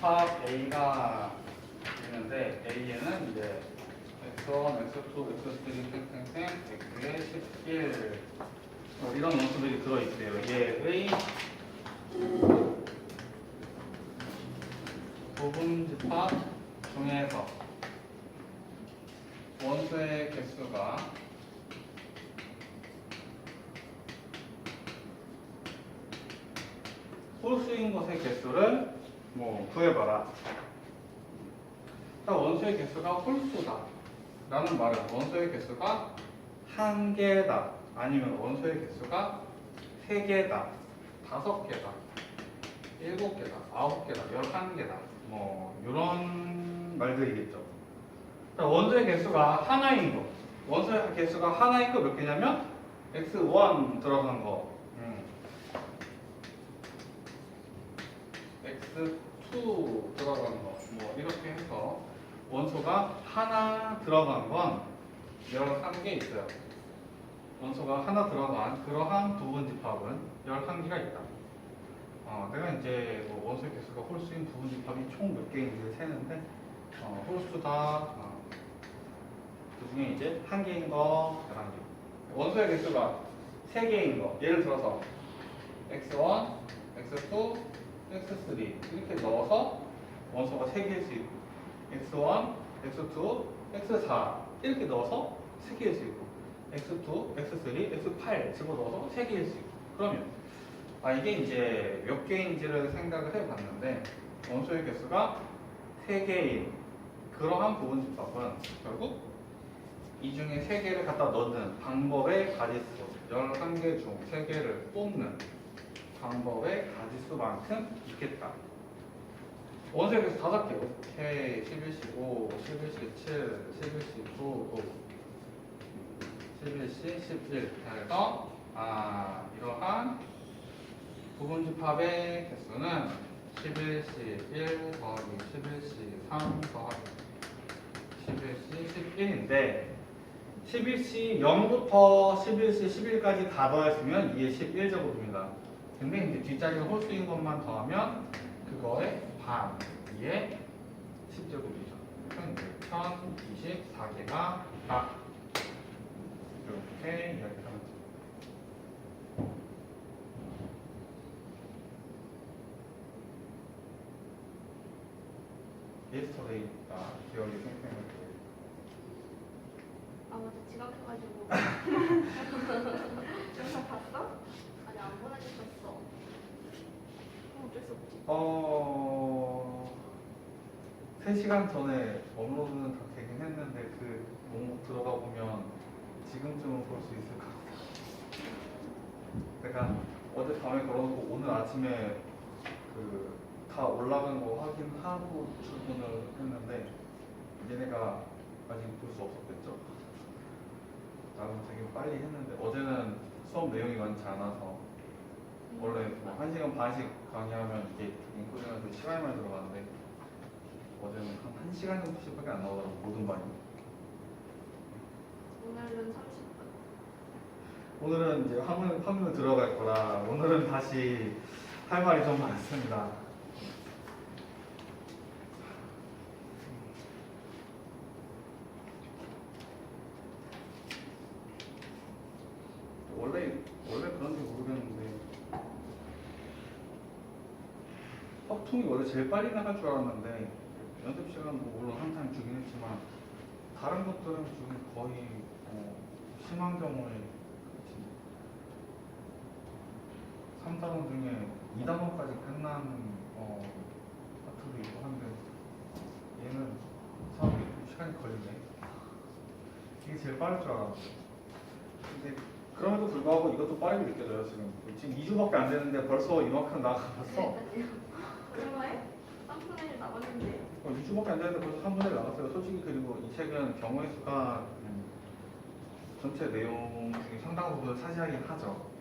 집합 A가 있는데 A에는 이제 x1, x2, x3, x의 11 이런 원수들이 들어있대요. 얘의 부분 집합 중에서 원수의 개수가 홀수인 것의 개수를 구해봐라. 원수의 개수가 홀수다 라는 말은 원수의 개수가 1개다 아니면 원수의 개수가 3개다 5개다 7개다 9개다 11개다 이런 말들이겠죠. 원수의 개수가 하나인 거, 원수의 개수가 하나인 거 몇 개냐면 x1 들어간 거, x2 들어간 거, 이렇게 해서 원소가 하나 들어간 건 11개 있어요. 원소가 하나 들어간 그러한 부분 집합은 11개가 있다. 내가 이제 원소의 개수가 홀수인 부분 집합이 총 몇 개인지를 세는데 홀수다. 그 중에 이제 1개인 거, 11개. 원소의 개수가 3개인 거. 예를 들어서 x1, x2, x3 이렇게 넣어서 원소가 3개일 수 있고 x1, x2, x4 이렇게 넣어서 3개일 수 있고 x2, x3, x8 집어넣어서 3개일 수 있고 그러면 이게 이제 몇 개인지를 생각을 해봤는데 원소의 개수가 3개인 그러한 부분 집합은 결국 이 중에 3개를 갖다 넣는 방법의 가지수 11개 중 3개를 뽑는 방법의 가지수만큼 있겠다. 원소의 개수 5개 K, 11C 5, 11C 7, 11C 9, 11C 11 해서 이러한 부분 집합의 개수는 11C 1 더하기 11C 3 더하기 11C 11인데 11C 0부터 11C 11까지 다 더했으면 이게 11제곱입니다. 근데 이제 뒷자리가 홀수인 것만 더하면 그거의 반, 이게 10제곱이죠. 그럼 이제 1024개가 다 이렇게 이야기합니다. 예스터데이니까 기억이 생생하게. 맞아 지각해가지고 영상 봤어? 아니 안 보내줬었어. 어쩔 수 없지. 3시간 전에 업로드는 다 되긴 했는데 그 목록 들어가 보면 지금쯤은 볼 수 있을 것 같아요. 내가 어제 밤에 걸어놓고 오늘 아침에 다 올라간 거 확인하고 출근을 했는데 얘네가 아직 볼 수 없었겠죠? 나는 되게 빨리 했는데 어제는 수업 내용이 많지 않아서 원래 1시간 반씩 강의하면 이게 인코딩하는데 시간이 많이 들어가는데 어제는 한 1시간 정도씩밖에 안 나오더라고 모든 반이. 오늘은 30분. 오늘은 이제 화면을 들어갈 거라 오늘은 다시 할 말이 좀 많습니다. 원래 그런지 모르겠는데 화풍이 원래 제일 빨리 나갈 줄 알았는데 연습 시간도 물론 항상 주긴 했지만 다른 것들은 지금 거의 심한 경우에 3단원 중에 2단원까지 끝나는 파트도 있고 한데 얘는 사업이 시간이 걸리네. 이게 제일 빠를 줄 알았는데 근데 그럼에도 불구하고 이것도 빠르게 느껴져요. 지금 2주밖에 안 됐는데 벌써 이만큼 나가봤어. 얼마에? 3분의 1 남았는데. 2주밖에 안 됐는데 벌써 3분의 1 나갔어요. 솔직히 그리고 이 책은 경우의 수가 전체 내용 중에 상당 부분을 차지하긴 하죠.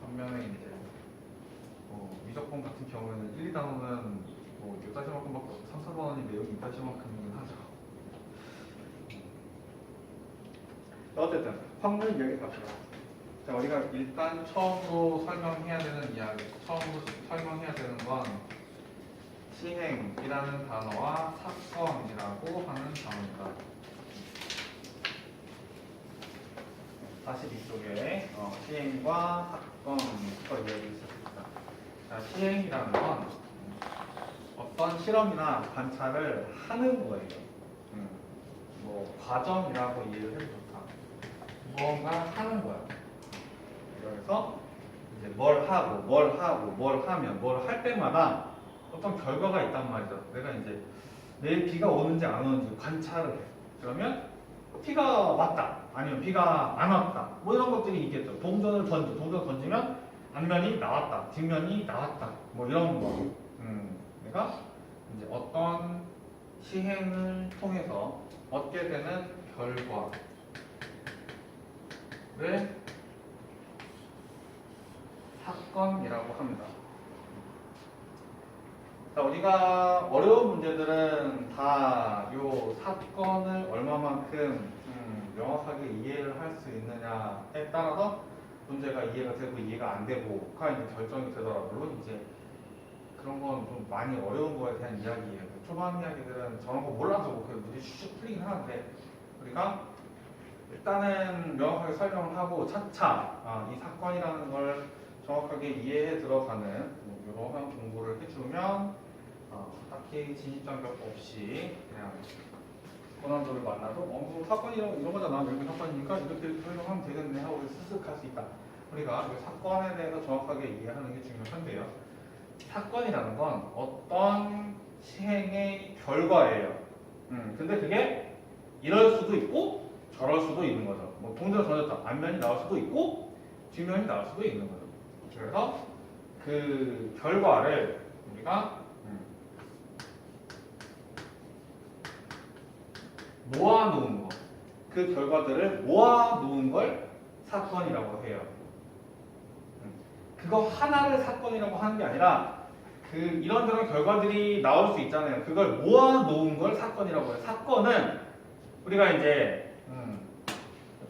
반면에 이제 미적분 같은 경우에는 1, 2단원은 6다시만큼밖에 3, 4단원이 내용이 2다시만큼이긴 하죠. 어쨌든 확률 이야기 갑시다. 자, 우리가 일단 처음으로 설명해야 되는 이야기, 처음으로 설명해야 되는 건 시행이라는 단어와 사건이라고 하는 단어입니다. 42쪽에 시행과 사건부터 이야기를 시작합니다. 자, 시행이라는 건 어떤 실험이나 관찰을 하는 거예요. 뭐 과정이라고 이해를 해도 좋다. 무언가 하는 거야. 그래서 이제 뭘 하면 뭘 할 때마다 어떤 결과가 있단 말이죠. 내가 이제 내일 비가 오는지 안 오는지 관찰을 해. 그러면 비가 왔다. 아니면 비가 안 왔다. 뭐 이런 것들이 있겠죠. 동전을 던지면 앞면이 나왔다. 뒷면이 나왔다. 뭐 이런 거. 내가 이제 어떤 시행을 통해서 얻게 되는 결과를 사건이라고 합니다. 자, 우리가 어려운 문제들은 다 요 사건을 얼마만큼 명확하게 이해를 할 수 있느냐에 따라서 문제가 이해가 되고 이해가 안 되고가 이제 결정이 되더라고요. 물론 이제 그런 건 좀 많이 어려운 거에 대한 이야기예요. 초반 이야기들은 저런 거 몰라서 뭐 그냥 문제 슉슉 풀리긴 하는데 우리가 일단은 명확하게 설명을 하고 차차 이 사건이라는 걸 정확하게 이해해 들어가는 이러한 공부를 해주면 딱히 진입장벽 없이 그냥 고난도를 만나도 뭐 사건이 이런 거잖아. 여기 사건이니까 이렇게 설명하면 되겠네 하고 스스로 할 수 있다. 우리가 이 사건에 대해서 정확하게 이해하는 게 중요한데요. 사건이라는 건 어떤 시행의 결과예요. 근데 그게 이럴 수도 있고 저럴 수도 있는 거죠. 뭐 동전을 던졌다. 앞면이 나올 수도 있고 뒷면이 나올 수도 있는 거죠. 그래서 그 결과를 우리가 모아놓은 거, 그 결과들을 모아놓은 걸 사건이라고 해요. 그거 하나를 사건이라고 하는 게 아니라 그 이런저런 결과들이 나올 수 있잖아요. 그걸 모아놓은 걸 사건이라고 해요. 사건은 우리가 이제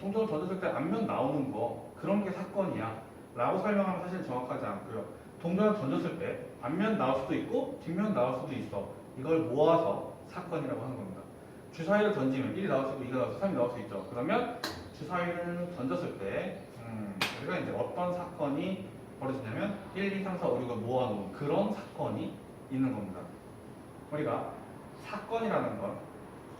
동전을 던졌을 때 앞면 나오는 거 그런 게 사건이야 라고 설명하면 사실 정확하지 않고요. 동전을 던졌을 때 앞면 나올 수도 있고 뒷면 나올 수도 있어. 이걸 모아서 사건이라고 하는 겁니다. 주사위를 던지면 1이 나올 수 있고 2가 나올 수 있고 3이 나올 수 있죠. 그러면 주사위를 던졌을 때 우리가 이제 어떤 사건이 벌어지냐면 1, 2, 3, 4, 5, 6을 모아놓은 그런 사건이 있는 겁니다. 우리가 사건이라는 건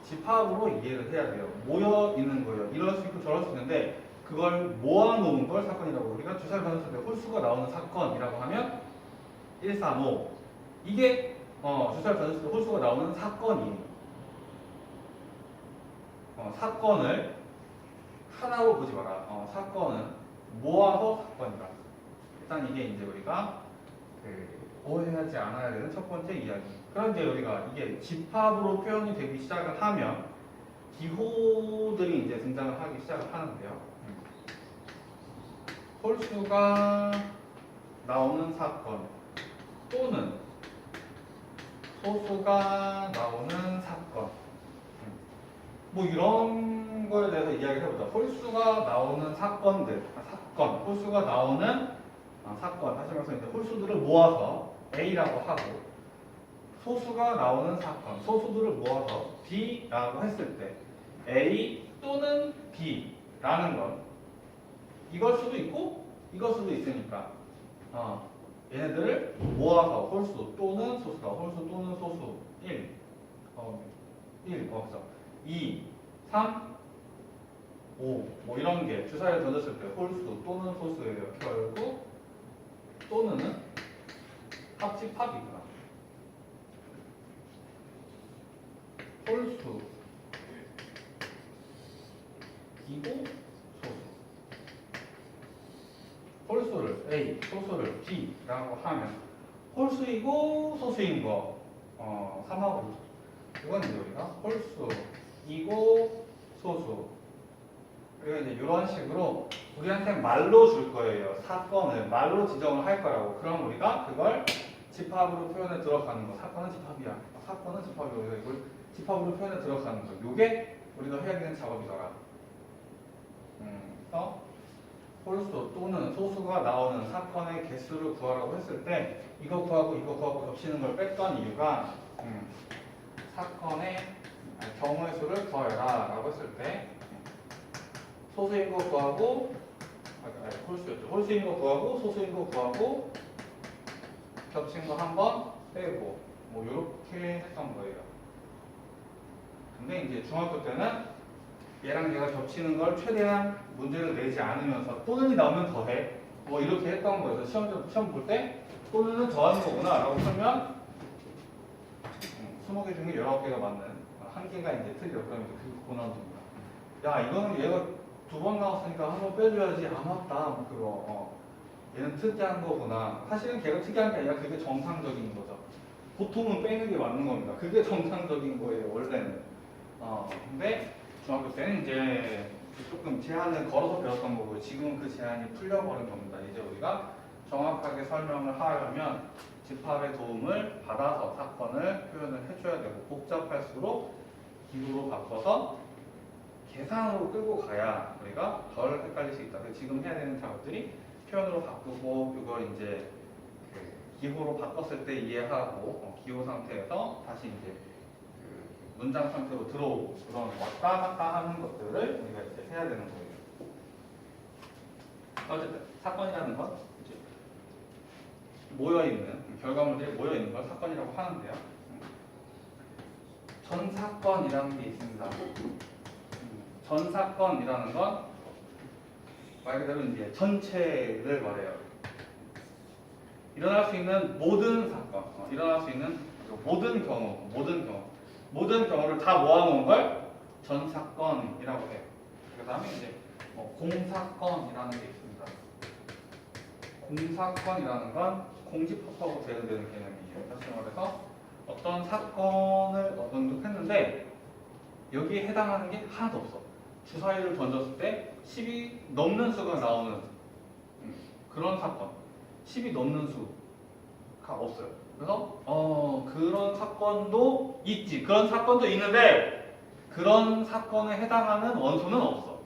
집합으로 이해를 해야 돼요. 모여 있는 거예요. 이럴 수 있고 저럴 수 있는데 그걸 모아놓은 걸 사건이라고. 우리가 주사위를 던졌을 때 홀수가 나오는 사건이라고 하면 1, 3, 5 이게 주사위를 던졌을 때 홀수가 나오는 사건이에요. 사건을 하나로 보지 마라. 사건은 모아서 사건이다. 일단 이게 이제 우리가 오해하지 않아야 되는 첫 번째 이야기. 그런데 우리가 이게 집합으로 표현이 되기 시작을 하면 기호들이 이제 등장을 하기 시작을 하는데요. 홀수가 나오는 사건 또는 소수가 나오는 사건. 뭐 이런 거에 대해서 이야기를 해보자. 홀수가 나오는 사건들, 홀수가 나오는 사건 하시면서 이제 홀수들을 모아서 A라고 하고 소수가 나오는 사건, 소수들을 모아서 B라고 했을 때 A 또는 B라는 건 이걸 수도 있고 이걸 수도 있으니까 얘네들을 모아서 홀수 또는 소수다. 홀수 또는 소수 1, 2, 3, 5 뭐 이런 게 주사위를 던졌을 때 홀수 또는 소수예요. 결국 또는은 합집합이구나. 홀수 이고 소수. 홀수를 A, 소수를 B라고 하면 홀수이고 소수인 거 3하고 6. 이건 이제 우리가 홀수이고 소수. 그리고 이제 이런 식으로 우리한테 말로 줄 거예요. 사건을 말로 지정을 할 거라고. 그럼 우리가 그걸 집합으로 표현해 들어가는 거. 사건은 집합이야. 사건은 집합이야. 우리가 이걸 집합으로 표현해 들어가는 거. 요게 우리가 해야 되는 작업이더라. 그래서 홀수 또는 소수가 나오는 사건의 개수를 구하라고 했을 때 이거 구하고 겹치는 걸 뺐던 이유가 사건의 경우의 수를 구해라 라고 했을 때 소수인 거 구하고 홀수였죠. 홀수인 거 구하고 소수인 거 구하고 겹친 거 한 번 빼고 뭐 이렇게 했던 거예요. 근데 이제 중학교 때는 얘랑 얘가 겹치는 걸 최대한 문제를 내지 않으면서 또는이 나오면 더해 뭐 이렇게 했던 거예요. 시험 볼 때 또는은 더하는 거구나 라고 하면 20개 중에 19개가 맞는 한 개가 이제 틀려. 그러면 그거 고난도입니다. 야 이거는 얘가 두 번 나왔으니까 한 번 빼줘야지. 아 맞다 그거 얘는 특이한 거구나. 사실은 걔가 특이한 게 아니라 그게 정상적인 거죠. 보통은 빼는 게 맞는 겁니다. 그게 정상적인 거예요 원래는. 근데 중학교 때는 이제 조금 제한을 걸어서 배웠던 거고요. 지금은 그 제한이 풀려버린 겁니다. 이제 우리가 정확하게 설명을 하려면 집합의 도움을 받아서 사건을 표현을 해줘야 되고 복잡할수록 기호로 바꿔서 계산으로 끌고 가야 우리가 덜 헷갈릴 수 있다. 지금 해야 되는 작업들이 표현으로 바꾸고 그걸 이제 기호로 바꿨을 때 이해하고 기호 상태에서 다시 이제 문장 상태로 들어오고 그런 왔다 갔다 하는 것들을 우리가 이제 해야 되는 거예요. 어쨌든 사건이라는 건 이제 모여있는 결과물들이 모여있는 걸 사건이라고 하는데요. 전사건이라는 게 있습니다. 전사건이라는 건 말 그대로 이제 전체를 말해요. 일어날 수 있는 모든 사건, 일어날 수 있는 모든 경우를 다 모아놓은 걸 전사건이라고 해요. 그 다음에 이제 공사건이라는 게 있습니다. 공사건이라는 건 공집합하고 대응되는 개념이에요. 다시 말해서 어떤 사건을 언급했는데 여기에 해당하는 게 하나도 없어. 주사위를 던졌을 때 10이 넘는 수가 나오는 그런 사건. 10이 넘는 수가 없어요. 그래서 그런 사건도 있지. 그런 사건도 있는데 그런 사건에 해당하는 원소는 없어.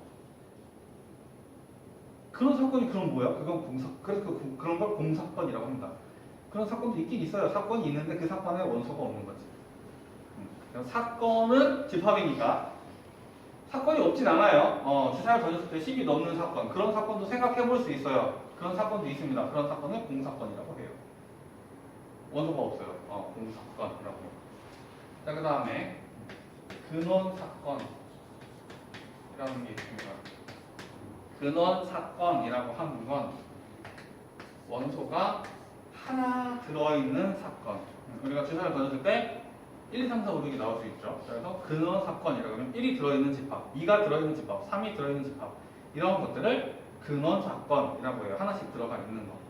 그런 사건이 그럼 뭐야? 그래서 그런 걸 공사건이라고 합니다. 그런 사건도 있긴 있어요. 사건이 있는데 그 사건에 원소가 없는 거지. 사건은 집합이니까 사건이 없진 않아요. 주사를 던졌을 때 10이 넘는 사건 그런 사건도 생각해 볼 수 있어요. 그런 사건도 있습니다. 그런 사건은 공사건이라고 해요. 원소가 없어요. 공사건이라고. 자, 그 다음에 근원사건이라는 게 있습니다. 근원사건이라고 하는 건 원소가 하나 들어있는 사건. 우리가 주사를 던졌을 때 1, 2, 3, 4, 5, 6이 나올 수 있죠. 그래서 근원사건이라고 하면 1이 들어있는 집합, 2가 들어있는 집합, 3이 들어있는 집합 이런 것들을 근원사건이라고 해요. 하나씩 들어가 있는 거.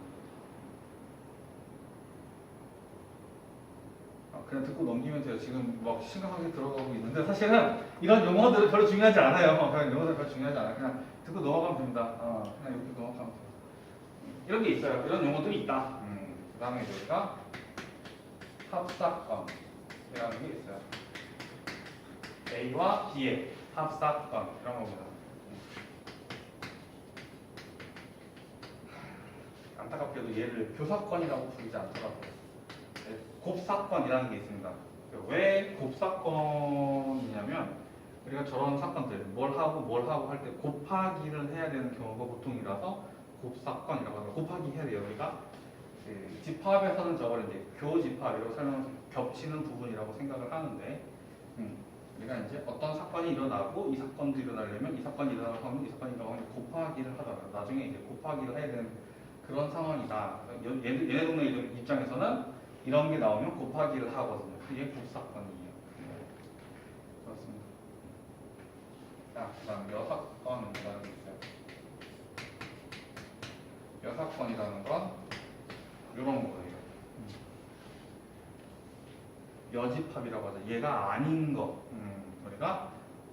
그냥 듣고 넘기면 돼요. 지금 막 심각하게 들어가고 있는데 사실은 이런 용어들은 별로 중요하지 않아요. 그냥 용어들 별로 중요하지 않아요. 그냥 듣고 넘어가면 됩니다. 그냥 이렇게 넘어가면 돼요. 이런 게 있어요. 이런 용어들이 있다. 그 다음에 우리가 합사건이라는 게 있어요. A와 B의 합사건 이런 겁니다. 안타깝게도 얘를 교사건이라고 부르지 않더라고요. 곱사건이라는 게 있습니다. 왜 곱사건이냐면 우리가 저런 사건들 뭘 하고 할 때 곱하기를 해야 되는 경우가 보통이라서 곱사건이라고 합니다. 곱하기 해야 돼요. 우리가 집합에서는 저걸 이제 교집합이라고 설명해서 겹치는 부분이라고 생각을 하는데 우리가 이제 어떤 사건이 일어나고 이 사건도 일어나려면 이 사건이 일어나고 하면 이 사건이 일어나고 곱하기를 하더라고요. 나중에 이제 곱하기를 해야 되는 그런 상황이다. 얘네 동네 입장에서는 이런 게 나오면 곱하기를 하거든요. 그게 곱사건이에요. 그렇습니다. 자, 그 다음 여사건이라는 게 있어요. 여사건이라는 건 이런 거예요. 여집합이라고 하죠. 얘가 아닌 거. 우리가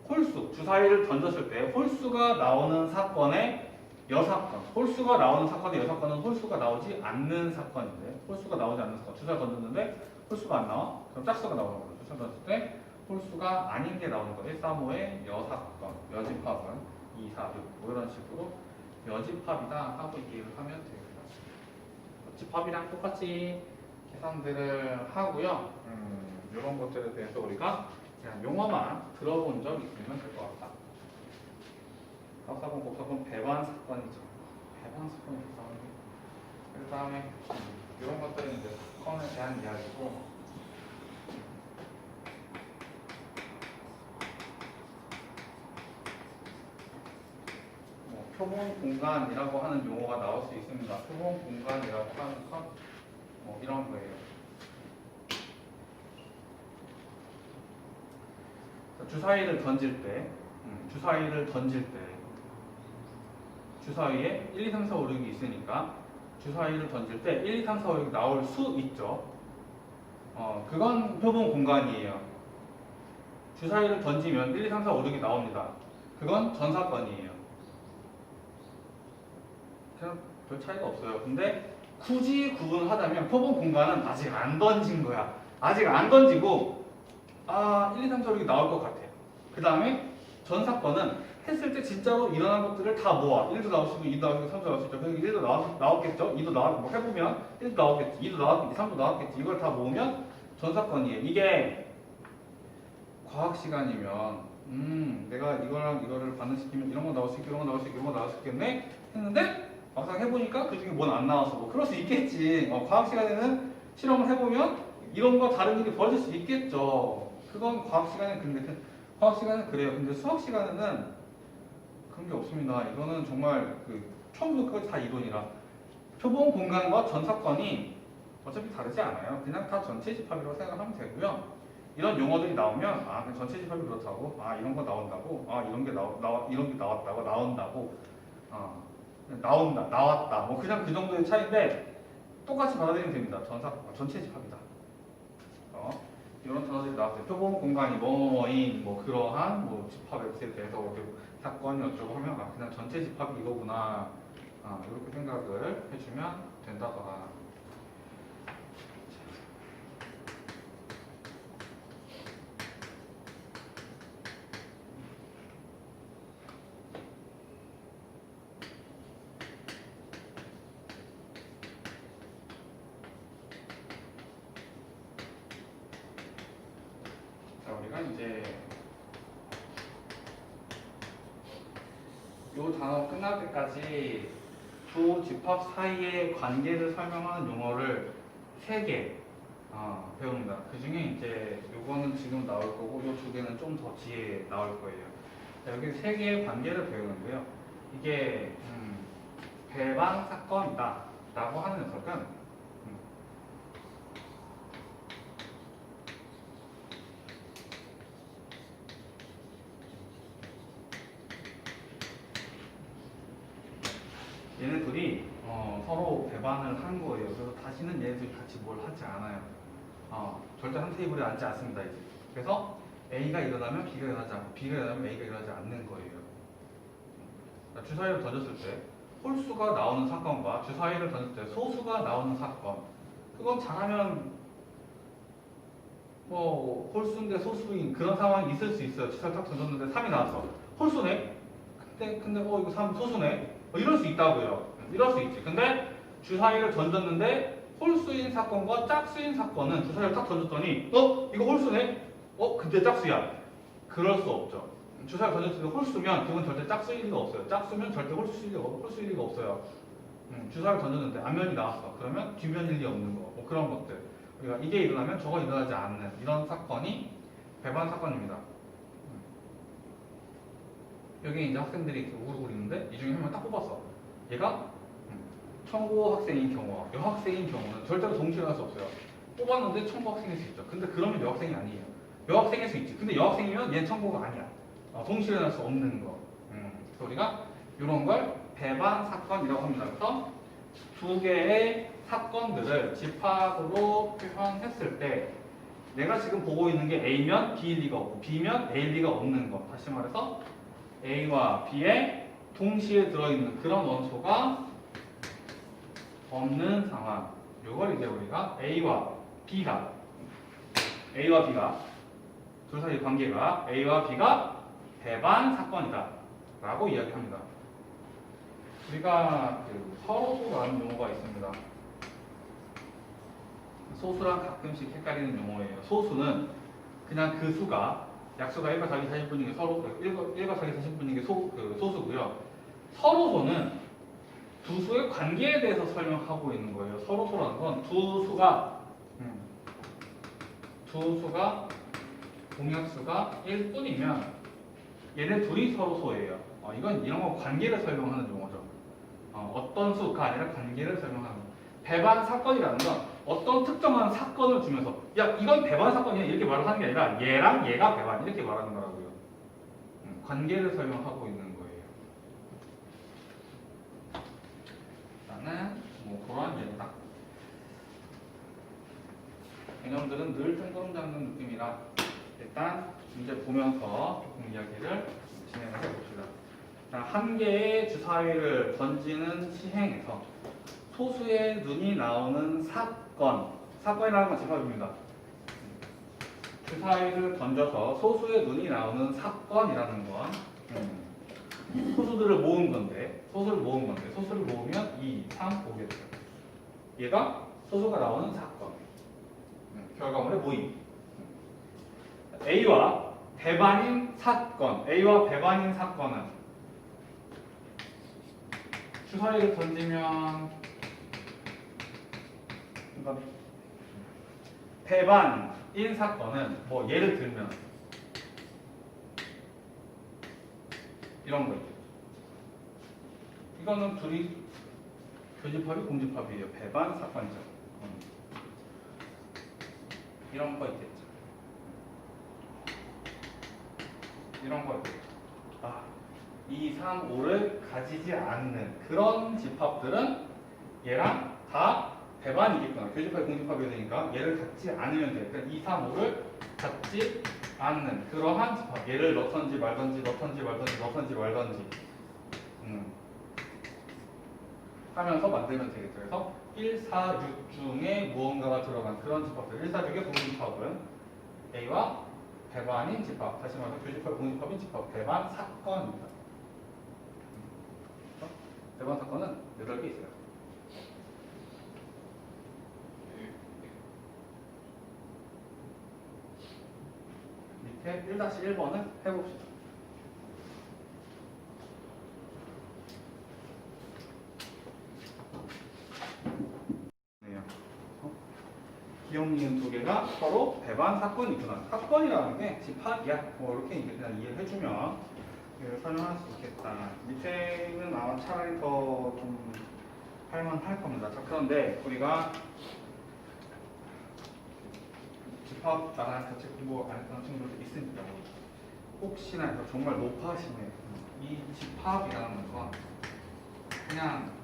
홀수, 주사위를 던졌을 때 홀수가 나오는 사건의 여사건, 홀수가 나오는 사건의 여사건은 홀수가 나오지 않는 사건인데 홀수가 나오지 않는 사건, 주사를 던졌는데 홀수가 안 나와? 그럼 짝수가 나오는 거죠. 주사를 던졌을 때 홀수가 아닌 게 나오는 거. 1, 3, 5의 여사건, 여집합은 2, 4, 6 뭐 이런 식으로 여집합이다 하고 이해를 하면 되겠다. 집합이랑 똑같이 계산들을 하고요. 이런 것들에 대해서 우리가 그냥 용어만 들어본 적 있으면 될 것 같다. 곱사본 곱사본 배반 사건이죠. 배반 사건이 그 다음에 이런 것들은 이제 사건에 대한 이야기고. 표본 공간이라고 하는 용어가 나올 수 있습니다. 표본 공간이라고 하는 건 이런 거예요. 주사위를 던질 때, 주사위에 1, 2, 3, 4, 5, 6이 있으니까 주사위를 던질 때 1, 2, 3, 4, 5, 6이 나올 수 있죠. 그건 표본 공간이에요. 주사위를 던지면 1, 2, 3, 4, 5, 6이 나옵니다. 그건 전사건이에요. 그냥 별 차이가 없어요. 근데 굳이 구분하자면 표본 공간은 아직 안 던진 거야. 아직 안 던지고 1, 2, 3, 4, 5, 6이 나올 것 같아. 그 다음에 전사건은 했을 때 진짜로 일어난 것들을 다 모아. 1도 나올 수 있고 2도 나올 수 있고 3도 나올 수 있죠. 그래서 1도 나왔겠죠. 2도 뭐 해보면 1도 나왔겠지. 2도 나왔겠지. 3도 나왔겠지. 이걸 다 모으면 전사건이에요. 이게 과학 시간이면 내가 이거랑 이거를 반응시키면 이런 거 나올 수 있고 이런 거 나올 수 있고 이런 거 나올 수 있겠네 했는데 막상 해보니까 그 중에 뭔 안 나왔어. 뭐 그럴 수 있겠지. 과학 시간에는 실험을 해보면 이런 거 다른 일이 벌어질 수 있겠죠. 그건 과학 시간에 그래요. 근데 수학 시간에는 그런 게 없습니다. 이거는 정말 처음부터 끝까지 다 이론이라 표본 공간과 전사건이 어차피 다르지 않아요. 그냥 다 전체 집합이라고 생각하면 되고요. 이런 용어들이 나오면 그냥 전체 집합이 그렇다고, 이런 거 나온다고, 이런 게 이런 게 나왔다고, 나온다고, 나왔다. 뭐 그냥 그 정도의 차이인데 똑같이 받아들이면 됩니다. 전체 집합이다. 이런 단어들이 나왔어요. 표본 공간이 뭐뭐인 그러한 집합에 대해서 사건이 어쩌고 하면 그냥 전체 집합이 이거구나. 이렇게 생각을 해주면 된다거나. 우리가 이제 이 단어 끝날 때까지 두 집합 사이의 관계를 설명하는 용어를 3개 배웁니다. 그 중에 이제 요거는 지금 나올 거고 요 2개는 좀 더 뒤에 나올 거예요. 자, 여기 3개의 관계를 배우는데요. 이게 배반 사건이다 라고 하는 녀석은 얘네 둘이 서로 배반을 한 거예요. 그래서 다시는 얘네들이 같이 뭘 하지 않아요. 절대 한 테이블에 앉지 않습니다. 이제. 그래서 A가 일어나면 B가 일어나지 않고 B가 일어나면 A가 일어나지 않는 거예요. 주사위를 던졌을 때 홀수가 나오는 사건과 주사위를 던졌을 때 소수가 나오는 사건, 그건 잘하면 홀수인데 소수인 그런 상황이 있을 수 있어요. 주사위 딱 던졌는데 3이 나왔어. 홀수네? 근데 이거 3 소수네? 이럴 수 있다고요. 이럴 수 있지. 근데 주사위를 던졌는데 홀수인 사건과 짝수인 사건은 주사위를 딱 던졌더니 이거 홀수네? 근데 짝수야. 그럴 수 없죠. 주사위를 던졌을 때 홀수면 그건 절대 짝수일 리가 없어요. 짝수면 절대 홀수일 리가 없어요. 주사위를 던졌는데 앞면이 나왔어. 그러면 뒷면일 리 없는 거. 그런 것들. 그러니까 이게 일어나면 저거 일어나지 않는 이런 사건이 배반 사건입니다. 여기 이제 학생들이 이렇게 오글오글 있는데 이 중에 한 명 딱 뽑았어. 얘가 청고 학생인 경우와 여학생인 경우는 절대로 동시에 할 수 없어요. 뽑았는데 청고 학생일 수 있죠. 근데 그러면 여학생이 아니에요. 여학생일 수 있지. 근데 여학생이면 얘는 청고가 아니야. 동시에 할 수 없는 거. 그래서 우리가 이런 걸 배반 사건이라고 합니다. 그래서 2개의 사건들을 집합으로 표현했을 때 내가 지금 보고 있는 게 A면 B일 리가 없고 B면 A일 리가 없는 거. 다시 말해서 A와 B에 동시에 들어있는 그런 원소가 없는 상황. 이걸 이제 우리가 A와 B가 둘 사이 관계가 A와 B가 배반 사건이다 라고 이야기합니다. 우리가 그 서로소라는 용어가 있습니다. 소수랑 가끔씩 헷갈리는 용어예요. 소수는 그냥 그 수가 약수가 1과 4기 40분인 게 서로 1과 4기 40분인 게 소수고요. 서로소는 두 수의 관계에 대해서 설명하고 있는 거예요. 서로소라는 건 두 수가 공약수가 1뿐이면 얘네 둘이 서로소예요. 이건 이런 거 관계를 설명하는 용어죠. 어떤 수가 아니라 관계를 설명하는 거. 배반 사건이라는 건 어떤 특정한 사건을 주면서 야 이건 배반 사건이야 이렇게 말을 하는 게 아니라 얘랑 얘가 배반 이렇게 말하는 거라고요. 관계를 설명하고 있는 거예요. 일단은 뭐 그런 얘기다. 개념들은 늘 뜬구름 잡는 느낌이라 일단 문제 보면서 조금 이야기를 진행을 해봅시다. 한 개의 주사위를 던지는 시행에서 소수의 눈이 나오는 사건이라는 건 집합입니다. 주사위를 던져서 소수의 눈이 나오는 사건이라는 건 소수를 모으면 2, 3, 5겠죠. 얘가 소수가 나오는 사건. 결과물의 모임. A와 배반인 사건은 주사위를 던지면 그러니까 배반인 사건은 뭐 예를 들면 이런 거 있죠. 이거는 둘이 교집합이 공집합이에요. 배반 사건이죠. 이런 거 있겠죠. 이런 거 있겠죠. 2, 3, 5를 가지지 않는 그런 집합들은 얘랑 다 배반이겠구나. 교집합이 공집합이 되니까 얘를 갖지 않으면 돼. 그러니까 2, 3, 5를 갖지 않는 그러한 집합. 얘를 넣던지 말던지 하면서 만들면 되겠죠. 그래서 1, 4, 6 중에 무언가가 들어간 그런 집합들. 1, 4, 6의 공집합은 A와 배반인 집합. 다시 말해서 교집합 공집합인 집합. 배반 사건입니다. 배반 사건은 8개 있어요. 밑에 1-1번을 해봅시다. 기억 니은 두 개가 서로 배반 사건이 있구나. 사건이라는 게 집합이야. 이렇게 이제 그냥 이해를 해주면 이걸 설명할 수 있겠다. 밑에는 아마 차라리 더 좀 할만할 겁니다. 자, 그런데 우리가 집합 나랑 같이 공부 안 했던 친구들도 있으니까 혹시나 해서 정말 높아하시면 이 집합이라는 건 그냥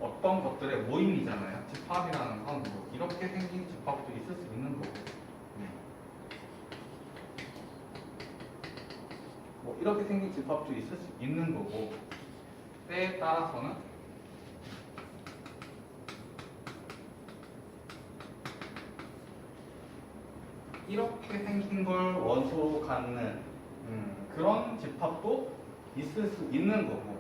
어떤 것들의 모임이잖아요. 집합이라는 건 뭐 이렇게 생긴 집합도 있을 수 있는 거고 뭐 이렇게 생긴 집합도 있을 수 있는 거고 때에 따라서는 이렇게 생긴 걸 원소로 갖는 그런 집합도 있을 수 있는 거고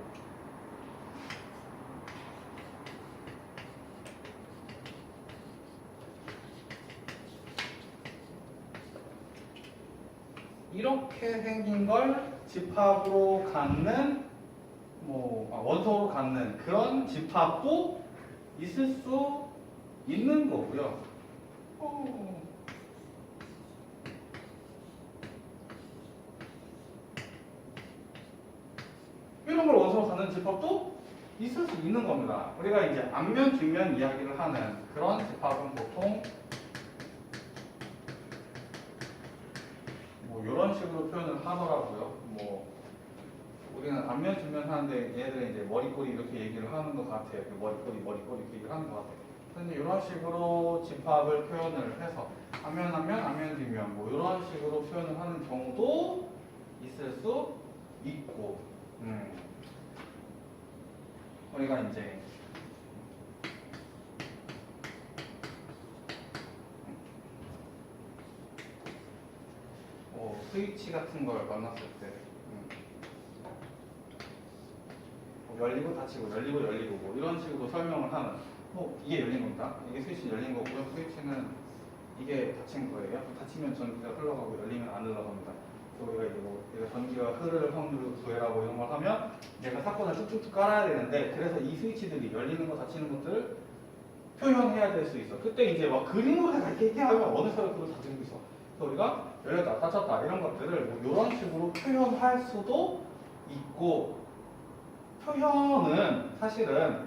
이렇게 생긴 걸 집합으로 갖는 원소로 갖는 그런 집합도 있을 수 있는 거고요. 이런 걸 원소로 갖는 집합도 있을 수 있는 겁니다. 우리가 이제 앞면 뒷면 이야기를 하는 그런 집합은 보통 이런 식으로 표현을 하더라고요. 우리는 앞면 뒷면 하는데 얘들은 이제 머리꼬리 이렇게 얘기를 하는 것 같아요. 머리꼬리 이렇게 얘기를 하는 것 같아요. 근데 이런 식으로 집합을 표현을 해서 앞면 뒷면 이런 식으로 표현을 하는 경우도 있을 수 있고 우리가 이제 스위치 같은 걸 만났을 때 열리고 닫히고 열리고 열리고 뭐 이런 식으로 설명을 하는 뭐 이게 열린 겁니다. 이게 스위치 열린 거고요. 스위치는 이게 닫힌 거예요. 닫히면 전기가 흘러가고 열리면 안 흘러갑니다. 그래서 우리가 이제 뭐 내가 전기가 흐를 확률을 구해라고 이런 걸 하면 내가 사건을 쭉쭉쭉 깔아야 되는데 그래서 이 스위치들이 열리는 거 닫히는 것들을 표현해야 될 수 있어. 그때 이제 막 그림으로 다 이렇게 얘기하면 어느 사람 그걸 다 들고 있어. 그래서 우리가 열렸다 닫혔다 이런 것들을 뭐 이런 식으로 표현할 수도 있고 표현은 사실은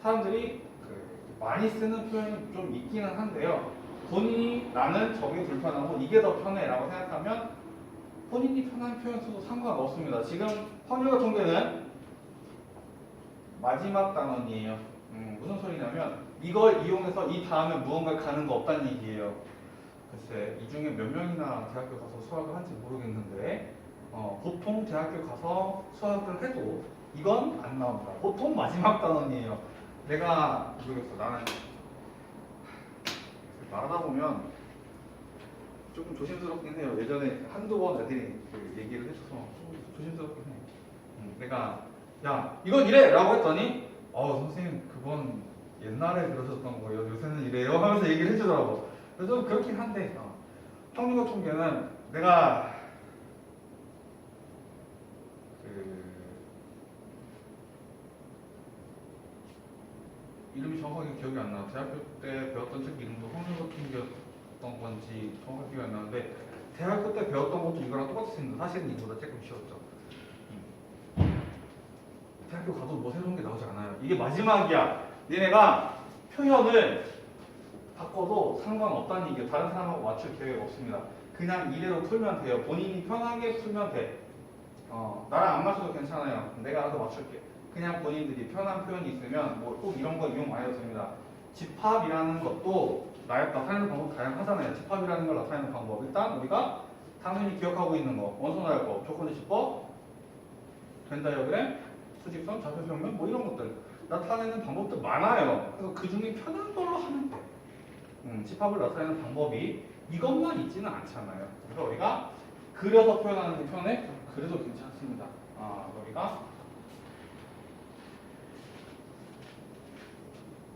사람들이 많이 쓰는 표현이 좀 있기는 한데요. 본인이 나는 저게 불편하고 이게 더 편해라고 생각하면 본인이 편한 표현 써도 상관없습니다. 지금 확률과 통계는 마지막 단원이에요. 무슨 소리냐면 이걸 이용해서 이 다음에 무언가 가는 거 없다는 얘기예요. 글쎄 이 중에 몇 명이나 대학교 가서 수학을 한지 모르겠는데 보통 대학교 가서 수학을 해도 이건 안 나옵니다. 보통 마지막 단원이에요. 내가 모르겠어. 나는 말하다 보면 조금 조심스럽긴 해요. 예전에 한두 번 애들이 그 얘기를 해줘서 조심스럽긴 해. 내가 야 이건 이래! 라고 했더니 선생님 그건 옛날에 그러셨던 거예요. 요새는 이래요 하면서 얘기를 해주더라고. 그래서 그렇긴 한데 확률과 통계는 내가 이름이 정확하게 기억이 안 나요. 대학교 때 배웠던 책 이름도 확률과 통계였던 건지 정확하게 기억이 안 나는데 대학교 때 배웠던 것도 이거랑 똑같습니다. 사실은 이거보다 조금 쉬웠죠. 대학교 가도 뭐 새로운 게 나오지 않아요. 이게 마지막이야. 니네가 표현을 바꿔도 상관없다는 얘기예요. 다른 사람하고 맞출 계획 없습니다. 그냥 이대로 풀면 돼요. 본인이 편하게 풀면 돼. 나랑 안 맞춰도 괜찮아요. 내가 알아서 맞출게. 그냥 본인들이 편한 표현이 있으면 뭐 꼭 이런 거 이용 많이 해도 됩니다. 집합이라는 것도 나타내는 방법 다양하잖아요. 집합이라는 걸 나타내는 방법. 일단 우리가 당연히 기억하고 있는 거. 원소날법, 조건지시법, 벤 다이어그램, 수직선, 좌표평면 뭐 이런 것들 나타내는 방법도 많아요. 그래서 그 중에 편한 걸로 하면 돼. 집합을 나타내는 방법이 이것만 있지는 않잖아요. 그래서 우리가 그려서 표현하는 게 편해? 그래도 괜찮습니다. 우리가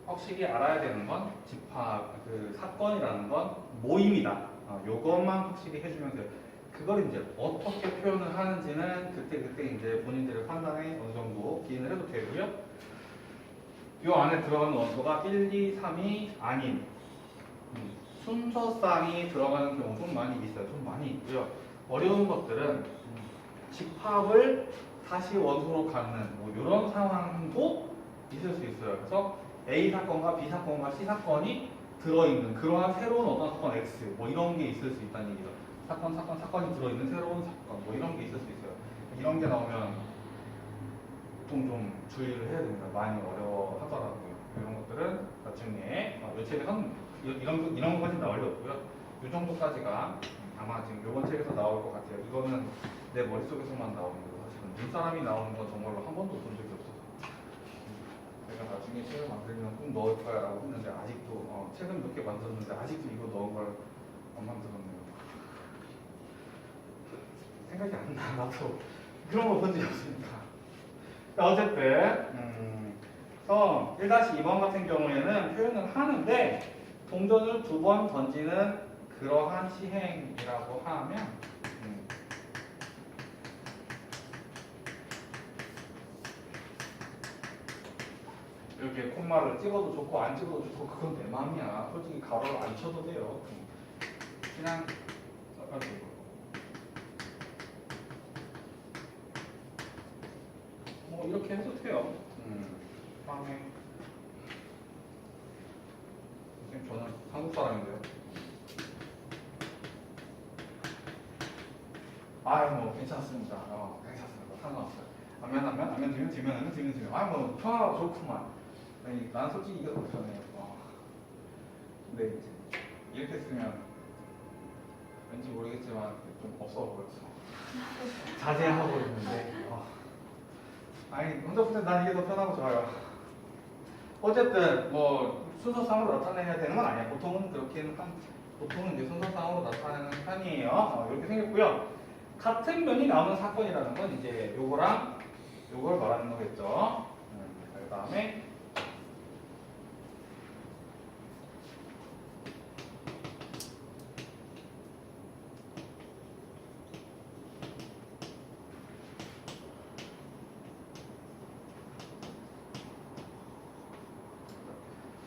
확실히 알아야 되는 건 집합, 사건이라는 건 모임이다. 요것만 확실히 해주면 돼요. 그걸 이제 어떻게 표현을 하는지는 그때 이제 본인들의 판단에 어느 정도 기인을 해도 되고요. 요 안에 들어가는 원소가 1, 2, 3이 아닌 순서상이 들어가는 경우 좀 많이 있어요. 좀 많이 있고요. 어려운 것들은 집합을 다시 원소로 갖는 뭐 이런 상황도 있을 수 있어요. 그래서 A 사건과 B 사건과 C 사건이 들어있는 그러한 새로운 어떤 사건 X 뭐 이런 게 있을 수 있다는 얘기죠. 사건이 들어있는 새로운 사건 뭐 이런 게 있을 수 있어요. 이런 게 나오면 보통 좀 주의를 해야 됩니다. 많이 어려워하더라고요. 이런 것들은 나중에 이 책에서는 이런 것까지 나올 리 없고요. 이 정도까지가 아마 지금 이번 책에서 나올 것 같아요. 이거는 내 머릿속에서만 나오는 거예요. 사실은 눈사람이 나오는 건 정말로 한 번도 본 적이 없어서 내가 나중에 책을 만들면 꼭 넣을 거야 라고 했는데 아직도 책은 몇 개 만들었는데 아직도 이거 넣은 걸 안 만들었네요. 생각이 안 나. 나도 그런 거 본 적이 없으니까. 어쨌든 그래서 1-2번 같은 경우에는 표현을 하는데 동전을 2번 던지는 그러한 시행이라고 하면 이렇게 콤마를 찍어도 좋고 안 찍어도 좋고 그건 내 마음이야. 솔직히 가로를 안 쳐도 돼요. 그냥 뭐 이렇게 해도 돼요. 다음에 선생님 저는 한국 사람인데요. 뭐 괜찮습니다. 괜찮습니다. 상관없어요. 안면 뒤면 뭐 편하고 좋구만. 아니, 난 솔직히 이게 더 편해요. 근데 이제 이렇게 쓰면 왠지 모르겠지만 좀 없어 보였어. 자제하고 있는데 혼자 볼때 난 이게 더 편하고 좋아요. 어쨌든 뭐 순서상으로 나타내야 되는 건 아니야. 보통은 이제 순서상으로 나타내는 편이에요. 이렇게 생겼고요. 같은 면이 나오는 사건이라는 건 이제 요거랑 이걸 말하는 거겠죠. 그 다음에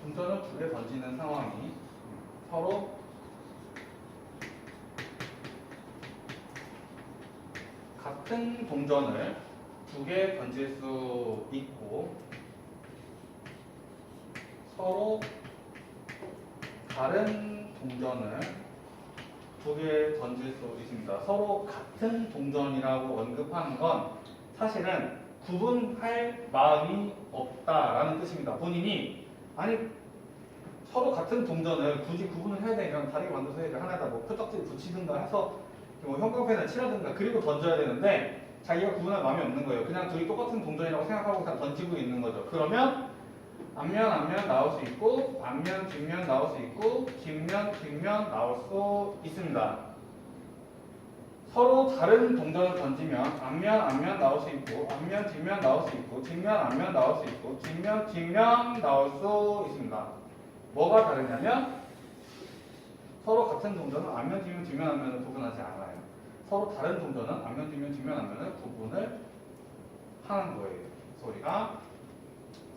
동전을 두 개 던지는 상황이 서로 같은 동전을 두 개 던질 수 있고 서로 다른 동전을 두 개 던질 수 있습니다. 서로 같은 동전이라고 언급하는 건 사실은 구분할 마음이 없다라는 뜻입니다. 본인이 아니 서로 같은 동전을 굳이 구분을 해야 되면 다르게 만들어서 해야 돼. 하나에다 뭐 표적지를 붙이든가 해서 뭐 형광펜을 칠하든가 그리고 던져야 되는데 자기가 구분할 마음이 없는 거예요. 그냥 둘이 똑같은 동전이라고 생각하고 그냥 던지고 있는 거죠. 그러면 앞면 나올 수 있고 앞면 뒷면 나올 수 있고 뒷면 나올 수 있습니다. 서로 다른 동전을 던지면 앞면 나올 수 있고 앞면 뒷면 나올 수 있고 뒷면 앞면 나올 수 있고 뒷면 나올 수 있습니다. 뭐가 다르냐면 서로 같은 동전은 앞면 뒷면 앞면을 구분하지 않아요. 서로 다른 동전은 앞면 뒷면 앞면을 구분을 하는 거예요. 소리가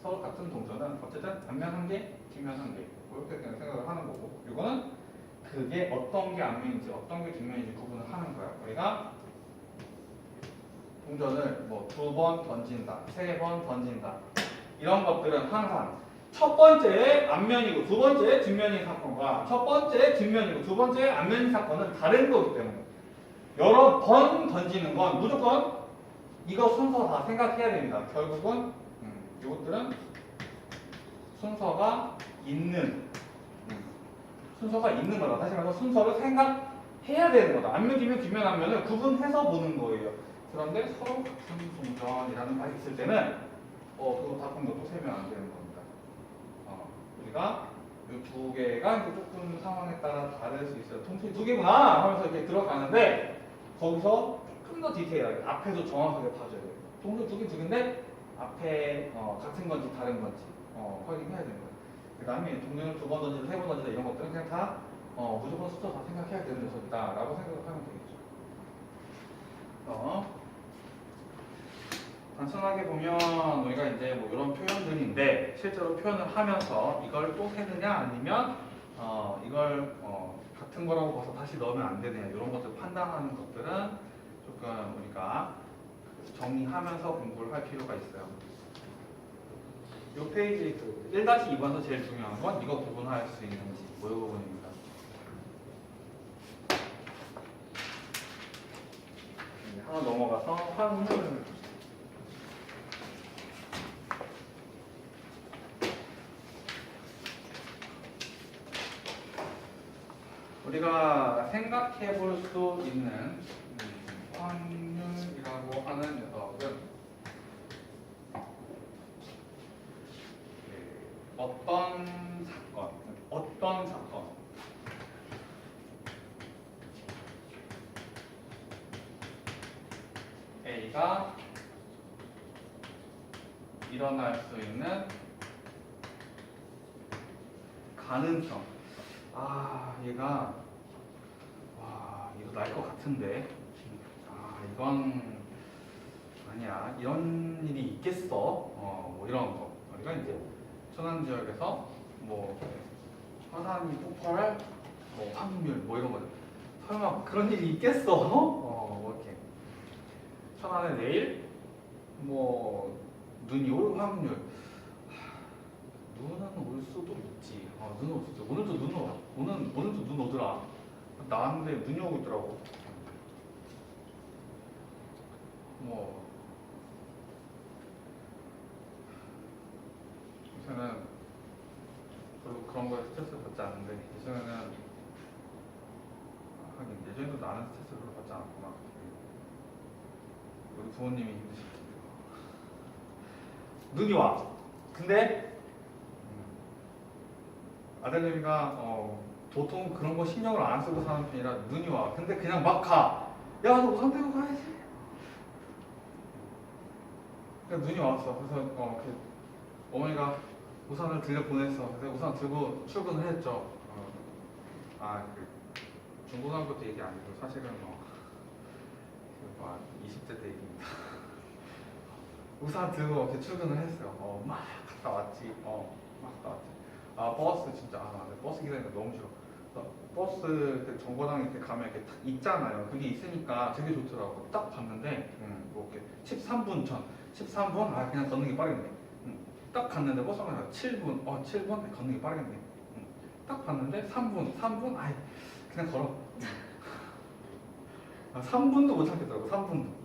서로 같은 동전은 어쨌든 앞면 한 개, 뒷면 한 개 이렇게 그냥 생각을 하는 거고 이거는 그게 어떤 게 앞면인지 어떤 게 뒷면인지 구분을 하는 거야. 우리가 동전을 뭐 2번 던진다, 3번 던진다 이런 것들은 항상 첫 번째 앞면이고 두 번째 뒷면인 사건과 첫 번째 뒷면이고 두 번째 앞면인 사건은 다른 거기 때문에 여러 번 던지는 건 무조건 이거 순서 다 생각해야 됩니다. 결국은 이것들은 순서가 있는 거다. 다시 말해서 순서를 생각해야 되는 거다. 앞면, 뒷면, 앞면을 구분해서 보는 거예요. 그런데 서로 같은 동전이라는 말이 있을 때는 그거 다 또 세면 안 되는 겁니다. 우리가 이 두 개가 이제 조금 상황에 따라 다를 수 있어요. 동전이 두 개구나 하면서 이렇게 들어가는데 거기서 조금 더 디테일하게 앞에도 정확하게 봐줘야 돼요. 동전 두 개인데 앞에 같은 건지 다른 건지 확인해야 됩니다. 그 다음에 동전을 2번 던지다, 3번 던지다 이런 것들은 그냥 다 무조건 숫자 다 생각해야 되는 녀석이다 라고 생각하면 되겠죠. 단순하게 보면 우리가 이제 뭐 이런 표현들인데 실제로 표현을 하면서 이걸 또 세느냐 아니면 이걸 같은 거라고 봐서 다시 넣으면 안 되느냐 이런 것들 판단하는 것들은 조금 우리가 정리하면서 공부를 할 필요가 있어요. 이 페이지 1-2번에서 제일 중요한 건 이거 구분할 수 있는지 이 부분입니다. 하나 넘어가서 확률 우리가 생각해 볼 수 있는 확률이라고 하는 녀석은 어떤 사건 A가 일어날 수 있는 가능성. 얘가 이거 날 것 같은데 이건 아니야 이런 일이 있겠어 뭐 이런 거 우리가 이제 천안 지역에서 뭐 화산이 폭발할 뭐 확률 뭐 이런 거죠. 설마 그런 일이 있겠어? 뭐 이렇게 천안에 내일 뭐 눈이 올 확률 눈은 올 수도 있지. 눈은 올 수도 있지. 오늘도 눈 오더라. 나왔는데 눈이 오고 있더라고. 뭐 요새는 별로 그런 거에 스트레스를 받지 않는데 예전에는 하긴 예전에도 나는 스트레스를 별로 받지 않았구나. 우리 부모님이 힘드실 텐데 눈이 와. 근데 아들내미가 보통 그런 거 신경을 안 쓰고 사는 편이라 눈이 와. 근데 그냥 막 가. 야, 너 우산 빼고 가야지. 그래서 눈이 왔어. 그래서 어머니가 우산을 들려 보냈어. 그래서 우산 들고 출근을 했죠. 그 중고등학교 때 얘기 아니고 사실은 20대 때 얘기입니다. 우산 들고 이렇게 출근을 했어요. 막 갔다 왔지. 막 갔다 왔지. 버스 진짜 근데 버스 기다리는 거 너무 싫어. 버스 그 정거장 이렇게 가면 이렇게 딱 있잖아요. 그게 있으니까 되게 좋더라고. 딱 봤는데 뭐 이렇게 13분 전, 13분 그냥 걷는 게 빠르겠네. 딱 갔는데 버스 가면 7분, 7분 걷는 게 빠르겠네. 딱 봤는데 3분, 그냥 걸어. 3분도 못 참겠더라고. 3분도.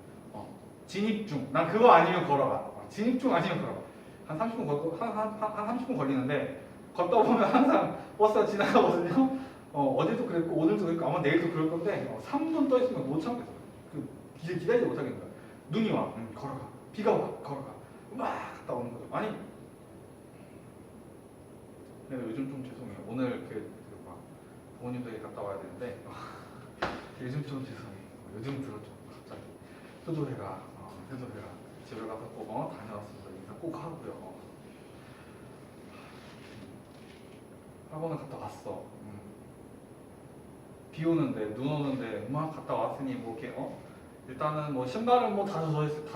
진입 중. 난 그거 아니면 걸어가. 진입 중 아니면 걸어가. 한 30분 걷고 한 30분 걸리는데 걷다 보면 항상 버스가 지나가거든요. 어제도 그랬고 오늘도 그랬고 아마 내일도 그럴 건데 3분 떠 있으면 못 참겠어. 기다리지 못하겠는 거야. 눈이 와, 걸어가. 비가 와, 걸어가. 막 갔다 오는 거죠. 아니, 내가 요즘 좀 죄송해요. 오늘 부모님들이 갔다 와야 되는데 요즘 좀 죄송해요. 요즘 들었죠. 갑자기 효도회가 집에 가서 꼭 다녀왔습니다. 인사 꼭 하고요. 학원을 갔다 왔어. 비 오는데 눈 오는데 막 갔다 왔으니 뭐 이렇게 일단은 뭐 신발은 뭐 다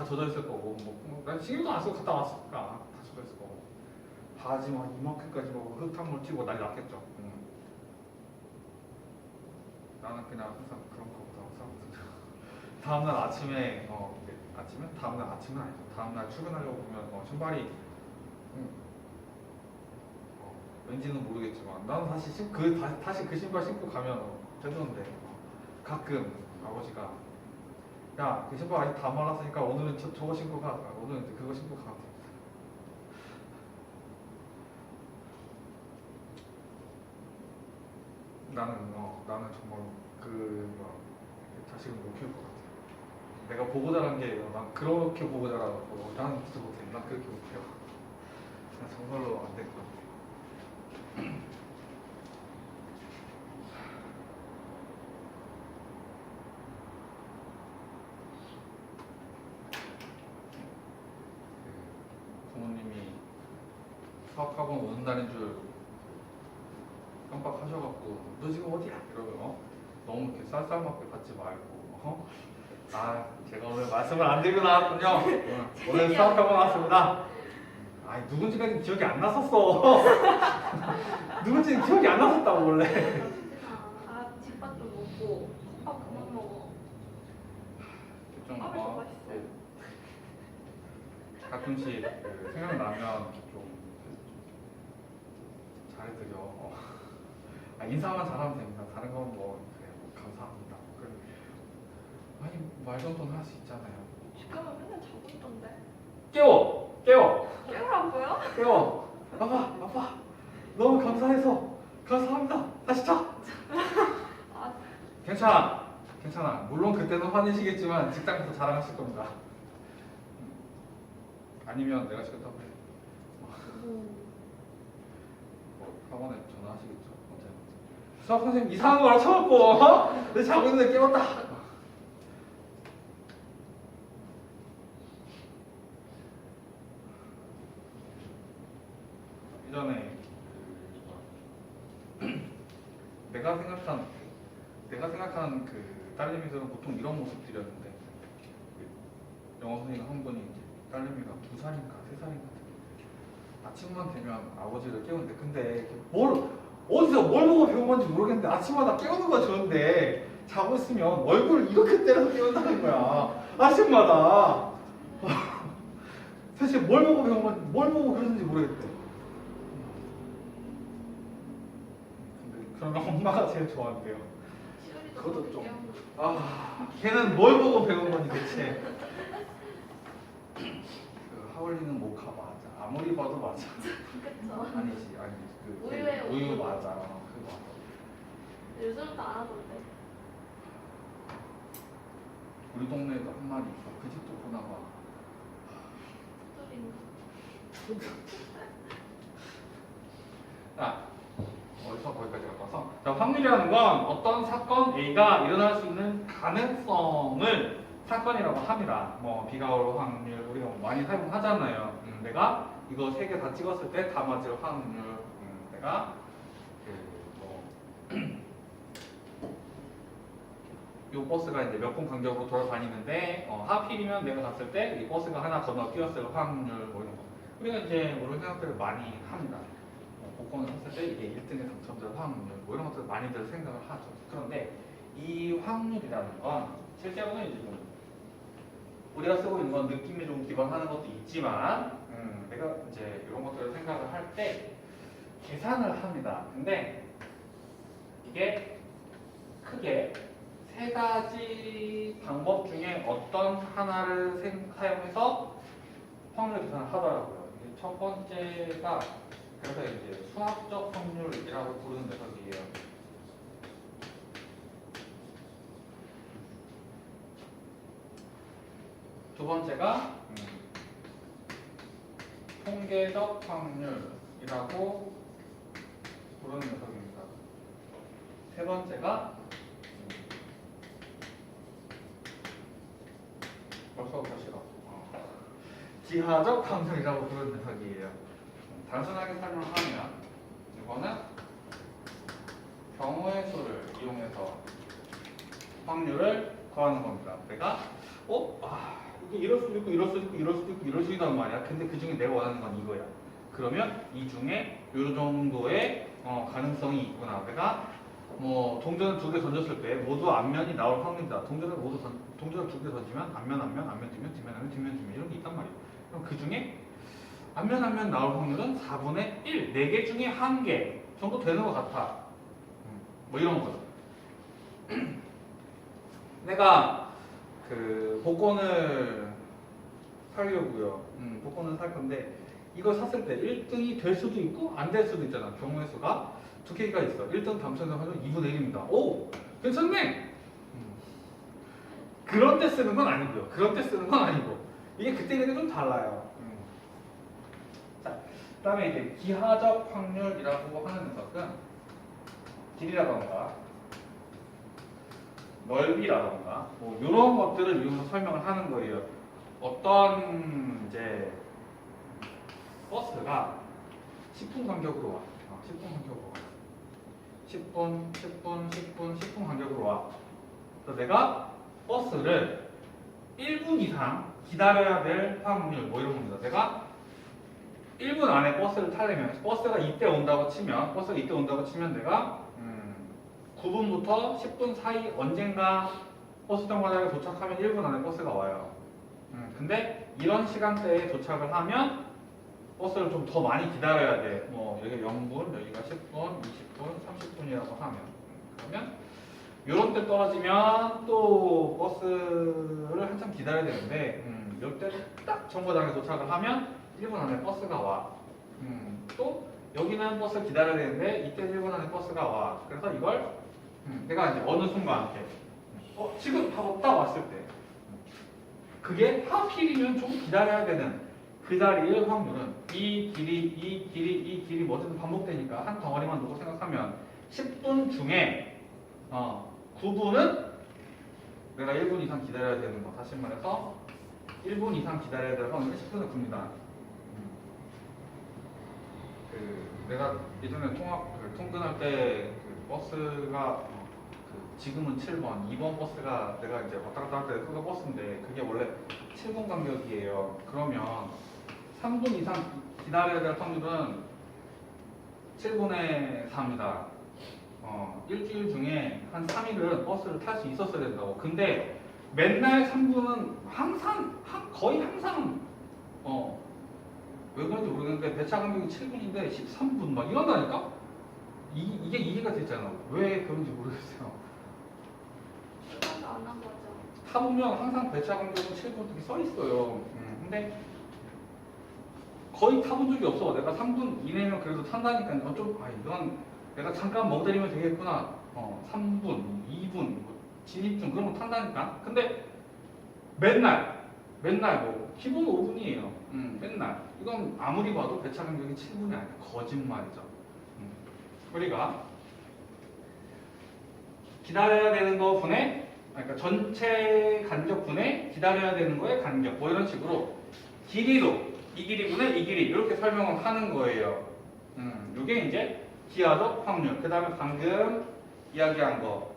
젖어 있을 거고 난 신경도 안 쓰고 갔다 왔으니까 다 젖어 있을 거고 바지 막 이만큼까지 뭐 흙탕물 튀고 난리 났겠죠. 나는 그냥 항상 그런 거보다 싸거든요. 다음날 아침에 다음날 아침은 아니죠. 다음날 출근하려고 보면 신발이 왠지는 모르겠지만 나는 다시 그 신발 신고 가면 되던데 가끔 아버지가 야, 그 신발 아직 다 말랐으니까 오늘은 저거 신고 가. 오늘은 그거 신고 가면 됩니다. 나는 정말 자식을 못 키울 것 같아. 내가 보고 자란 게 난 그렇게 보고 자라고 나는 진짜 못해. 난 그렇게 못해요. 난 정말로 안 될 것 같아. 부모님이 수학학원 오는 날인 줄 깜빡하셔갖고 너 지금 어디야? 이러면 너무 이렇게 쌀쌀맞게 받지 말고 제가 오늘 말씀을 안 드리고 나왔군요. 오늘 수학학원 왔습니다. 누군지가 기억이 안 났었어. 누군지는 기억이 안 났었다고 원래. 집밥도 먹고 밥 그만 먹어. 좀 밥이 더 맛있어. 가끔씩 생각나면 좀 잘해드려. 인사만 잘하면 됩니다. 다른 건 그래 감사합니다. 말 정도는 할 수 있잖아요. 지금은 맨날 자고 있던데. 깨워. 깨우라고요? 깨워. 아빠. 너무 감사합니다. 다시 자. 괜찮아. 물론 그때는 화내시겠지만 직장에서 자랑하실 겁니다. 아니면 내가 시켰다고 해. 학원에 전화하시겠죠. 수학 선생님 이상한 거 알아쳐갖고 내 자고 있는데 깨웠다. 예전에 내가 생각한 그 딸내미들은 보통 이런 모습들이었는데 영어 선생님 한 분이 딸내미가 2살인가 3살인가 아침만 되면 아버지를 깨우는데 근데 어디서 뭘 보고 배운 건지 모르겠는데 아침마다 깨우는 건 좋은데 자고 있으면 얼굴 이렇게 때려서 깨운다는 거야. 아침마다. 사실 뭘 보고 그러는지 모르겠대. 근데 그런 거 엄마가 제일 좋아한대요. 그것도 좀 걔는 뭘 보고 배운 거니 대체. 하울리는 모카 맞아. 아무리 봐도 맞아. 그쵸. 아니지. 우유에 우유 맞아. 그거 맞아. 요즘도 안 하던데. 우리 동네에도 한 마리 있어. 그 집도 보나 봐. 자, 어디서 거기까지 갔다 와서. 자, 확률이라는 건 어떤 사건 A가 일어날 수 있는 가능성을 사건이라고 합니다. 뭐 비가 올 확률 우리가 많이 사용하잖아요. 내가 이거 세 개 다 찍었을 때 다 맞을 확률. 내가 요 버스가 이제 몇 분 간격으로 돌아다니는데 하필이면 내가 갔을 때 이 버스가 하나 건너 뛰었을 확률 뭐 이런 거. 우리가 이제 이런 생각들을 많이 합니다. 복권을 했을 때 이게 1등에 당첨될 확률 뭐 이런 것들 많이들 생각을 하죠. 그런데 이 확률이라는 건 실제로는 이제 좀 우리가 쓰고 있는 건 느낌에 좀 기반하는 것도 있지만 내가 이제 이런 것들을 생각을 할 때 계산을 합니다. 근데 이게 크게 세 가지 방법 중에 어떤 하나를 사용해서 확률 계산을 하더라고요. 이게 첫 번째가 그래서 이제 수학적 확률이라고 부르는 녀석이에요. 두 번째가 통계적 확률이라고 부르는 녀석입니다. 세 번째가 벌써부터 싫어. 기하적 확률이라고 부르는 녀석이에요. 단순하게 설명하면 이거는 경우의 수를 이용해서 확률을 구하는 겁니다. 내가 이게 이럴 수도 있고 이럴 수도 있고 이럴 수도 있고 이럴 수도 있단 말이야. 근데 그 중에 내가 원하는 건 이거야. 그러면 이 중에 이 정도의 가능성이 있구나. 내가 뭐 동전을 두 개 던졌을 때 모두 앞면이 나올 확률이다. 동전을 두 개 던지면 앞면 뒷면 이런 게 있단 말이야. 그럼 그 중에 앞면 나올 확률은 4분의 1, 4개 중에 1개 정도 되는 것 같아. 뭐 이런 거죠. 내가 그 복권을 사려고요. 복권을 살 건데 이걸 샀을 때 1등이 될 수도 있고 안 될 수도 있잖아. 경우의 수가 두 개가 있어. 1등 당첨자 확률 2분의 1입니다. 오! 괜찮네! 그런 때 쓰는 건 아니고요. 그런 때 쓰는 건 아니고 이게 그때그때 좀 달라요. 자, 그 다음에 이제 기하적 확률이라고 하는 녀석은 길이라던가 넓이라던가 뭐 이런 것들을 이용해서 설명을 하는 거예요. 어떤 이제 버스가 10분 간격으로 와. 10분 간격으로 와. 10분 간격으로 와. 그래서 내가 버스를 1분 이상 기다려야 될 확률 뭐 이런 겁니다. 내가 1분 안에 버스를 타려면 버스가 이때 온다고 치면 내가 9분부터 10분 사이 언젠가 버스 정거장에 도착하면 1분 안에 버스가 와요. 근데 이런 시간대에 도착을 하면 버스를 좀 더 많이 기다려야 돼. 뭐 여기 0분, 여기가 10분, 20분, 30분이라고 하면 그러면 이런 때 떨어지면 또 버스를 한참 기다려야 되는데 이때 딱 정거장에 도착을 하면 1분 안에 버스가 와. 또 여기는 버스 기다려야 되는데 이때 1분 안에 버스가 와. 그래서 이걸 내가 이제 어느 순간 이렇게 지금 하고 딱 왔을 때 그게 하필이면 좀 기다려야 되는 그 자리의 확률은 이 길이 뭐든 반복되니까 한 덩어리만 놓고 생각하면 10분 중에 9분은 내가 1분 이상 기다려야 되는 거. 다시 말해서 1분 이상 기다려야 될 확률이 10분을 큽니다. 내가 예전에 통근할 때 버스가 지금은 7번, 2번 버스가 내가 이제 왔다 갔다 할 때 그거 버스인데 그게 원래 7분 간격이에요. 그러면 3분 이상 기다려야 될 확률은 7분의 4입니다. 일주일 중에 한 3일은 버스를 탈 수 있었어야 된다고. 근데 맨날 3분은 거의 항상 왜 그런지 모르겠는데 배차 간격이 7분인데 13분 막 이런다니까? 이게 이해가 되잖아. 왜 그런지 모르겠어요. 시간도 안 한 거죠. 타보면 항상 배차 간격은 7분 이렇게 써 있어요. 근데 거의 타본 적이 없어. 내가 3분 이내면 그래도 탄다니까 이건 내가 잠깐 멍때리면 되겠구나. 3분, 2분, 뭐 진입 중 그런 거 탄다니까. 근데 맨날 뭐 기본 5분이에요. 맨날 이건 아무리 봐도 배차 간격이 7분이 아니야. 거짓말이죠. 우리가 기다려야 되는 거 분의 그러니까 전체 간격분의 기다려야 되는 거의 간격 뭐 이런 식으로 길이로 이 길이분의 이 길이 이렇게 설명을 하는 거예요. 이게 이제 기하적 확률. 그 다음에 방금 이야기한 거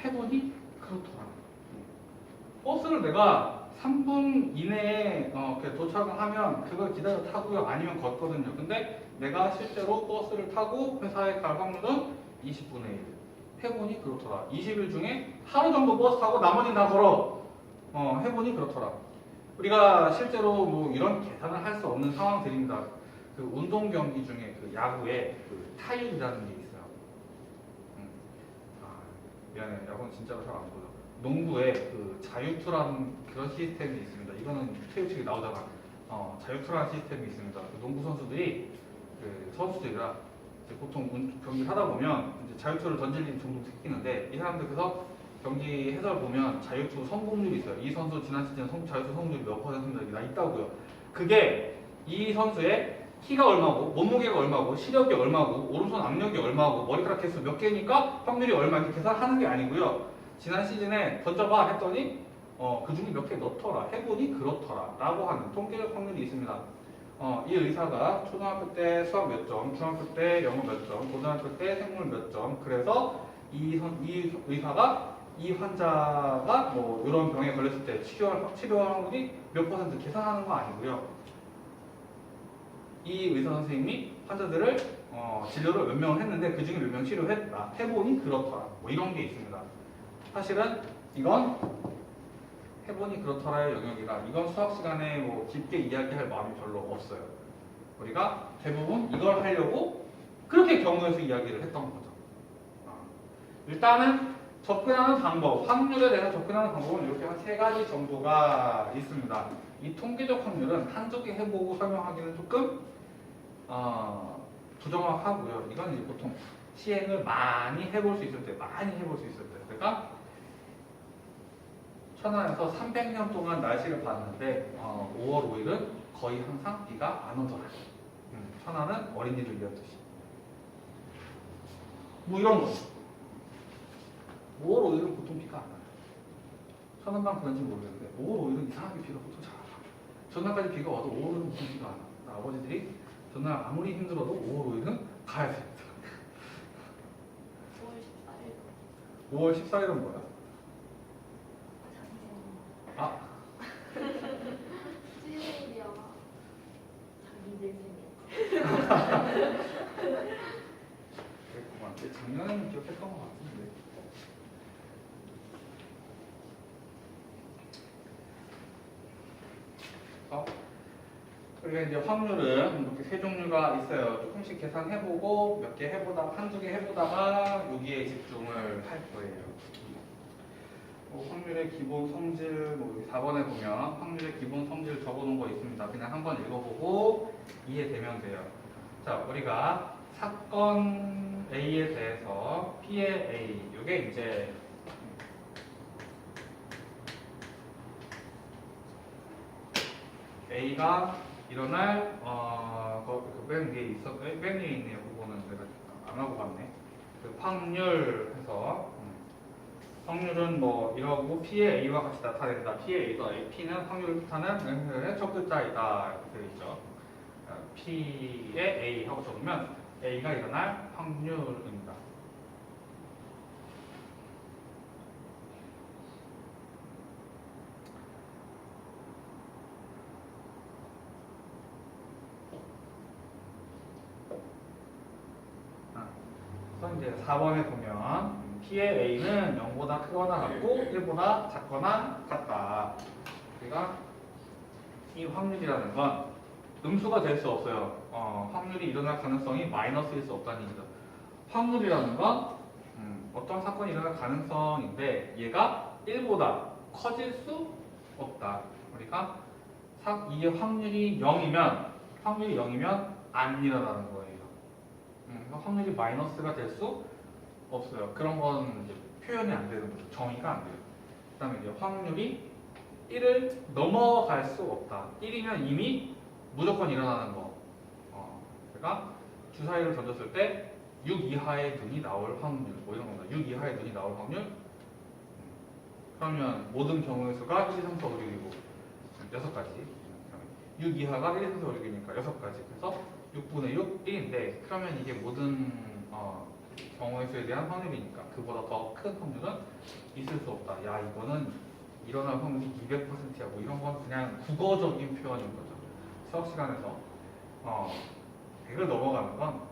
해보니 그렇더라. 버스를 내가 3분 이내에 이렇게 도착을 하면 그걸 기다려 타고요. 아니면 걷거든요. 근데 내가 실제로 버스를 타고 회사에 갈 확률은 20분의 1. 해보니 그렇더라. 20일 중에 하루 정도 버스 타고 나머지는 다 걸어. 해보니 그렇더라. 우리가 실제로 뭐 이런 계산을 할 수 없는 상황들입니다. 그 운동 경기 중에 그 야구에 그 타율이라는 게 있어요. 미안해. 야구는 진짜로 잘 안 보여. 농구에 그 자유투라는 그런 시스템이 있습니다. 이거는 체육책에 나오잖아. 자유투라는 시스템이 있습니다. 그 농구 선수들이 그 선수들이라 이제 보통 경기를 하다 보면 이제 자유투를 던질 일이 종종 생기는데 이 사람들 그래서 경기 해설 보면 자유투 성공률이 있어요. 이 선수 지난 시즌 자유투 성공률이 몇 퍼센트인가 이게 다 있다고요. 그게 이 선수의 키가 얼마고 몸무게가 얼마고 시력이 얼마고 오른손 압력이 얼마고 머리카락 개수 몇 개니까 확률이 얼마 이렇게 계산하는 게 아니고요. 지난 시즌에 던져봐 했더니 그 중에 몇 개 넣더라 해보니 그렇더라 라고 하는 통계적 확률이 있습니다. 이 의사가 초등학교 때 수학 몇 점, 중학교 때 영어 몇 점, 고등학교 때 생물 몇 점. 그래서 이 의사가 이 환자가 뭐 이런 병에 걸렸을 때 치료할 확률이 몇 퍼센트 계산하는 거 아니고요. 이 의사 선생님이 환자들을 진료를 몇 명을 했는데 그 중에 몇 명 치료했다 해보니 그렇더라 뭐 이런 게 있습니다. 사실은 이건 해보니 그렇더라의 영역이라 이건 수학 시간에 뭐 깊게 이야기할 마음이 별로 없어요. 우리가 대부분 이걸 하려고 그렇게 경우에서 이야기를 했던 거죠. 일단은 접근하는 방법, 확률에 대해서 접근하는 방법은 이렇게 한 3가지 정도가 있습니다. 이 통계적 확률은 한쪽에 해보고 설명하기는 조금 부정확하고요. 이건 이제 보통 시행을 많이 해볼 수 있을 때, 그러니까 천안에서 300년 동안 날씨를 봤는데 5월 5일은 거의 항상 비가 안 오더라. 천안은 어린이들이었듯이. 뭐 이런 거. 5월 5일은 보통 비가 안 와요. 천안만 그런지 모르겠는데 5월 5일은 이상하게 비가 보통 잘 안 와요. 전날까지 비가 와도 5월 5일은 보통 비가 안 와. 아버지들이 전날 아무리 힘들어도 5월 5일은 가야 됩니다. 5월 14일은 뭐야? 아, 시즌이야. 자기들 생일. 그랬구만. 작년에는 기억했던 것 같은데. 우리가 이제 확률은 이렇게 3종류가 있어요. 조금씩 계산해보고 몇 개 해보다가 한두 개 해보다가 여기에 집중을 할 거예요. 확률의 기본 성질, 뭐 여기 4번에 보면 확률의 기본 성질 적어놓은 거 있습니다. 그냥 한번 읽어보고 이해되면 돼요. 자, 우리가 사건 A에 대해서 P의 A, 이게 이제 A가 일어날 맨 위에 맨 위에 있네요. 그거는 내가 안 하고 갔네. 그 확률 해서 확률은 뭐 이러고 P의 A와 같이 나타낸다. P의 A도 A, P는 확률을 뜻하는 첫 글자이다 이렇게 되어 있죠. P의 A 하고 적으면 A가 일어날 확률입니다. 그래서 이제 4번에 보면 P의 A는 0보다 크거나 같고 1보다 작거나 같다. 우리가 이 확률이라는 건 음수가 될 수 없어요. 확률이 일어날 가능성이 마이너스일 수 없다는 얘기죠. 확률이라는 건 어떤 사건이 일어날 가능성인데 얘가 1보다 커질 수 없다. 우리가 이 확률이 0이면 안 일어나는 거예요. 확률이 마이너스가 될 수 없어요. 그런 건 이제 표현이 안 되는 거죠. 정의가 안 돼요. 그 다음에 이제 확률이 1을 넘어갈 수 없다. 1이면 이미 무조건 일어나는 거. 내가 주사위를 던졌을 때 6 이하의 눈이 나올 확률 뭐 이런 겁니다. 6 이하의 눈이 나올 확률. 그러면 모든 경우의 수가 1, 2, 3, 4, 5, 6이고 6가지. 6 이하가 1, 2, 3, 4, 5, 6이니까 6가지. 그래서 6분의 6, 1인데 그러면 이게 모든 경우의 수에 대한 확률이니까 그보다 더 큰 확률은 있을 수 없다. 야 이거는 일어날 확률이 200%야. 뭐 이런 건 그냥 국어적인 표현인 거죠. 수학 시간에서 100을 넘어가는 건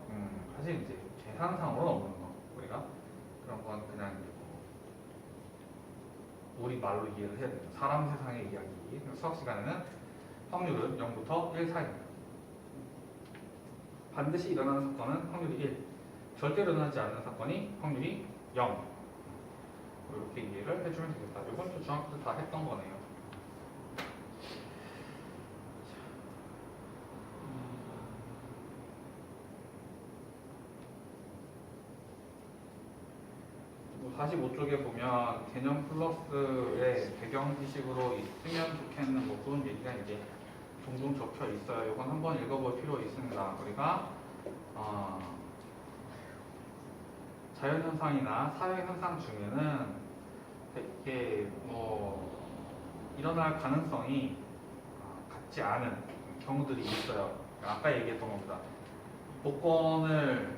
사실 이제 계산상으로 넘는 거 우리가 그런 건 그냥 이제 우리 말로 이해를 해야 돼요. 사람 세상의 이야기. 수학 시간에는 확률은 0부터 1 사이입니다. 반드시 일어나는 사건은 확률이 1, 절대로 일어나지 않는 사건이 확률이 0. 이렇게 이해를 해주면 되겠다. 이건 또 중학교 때 다 했던 거네요. 뭐 45쪽에 보면 개념 플러스의 배경 지식으로 있으면 좋겠는 뭐 그런 얘기가 이제 종종 적혀 있어요. 이건 한번 읽어볼 필요 있습니다. 우리가 자연현상이나 사회현상 중에는 이렇게 뭐 일어날 가능성이 같지 않은 경우들이 있어요. 아까 얘기했던 겁니다. 복권을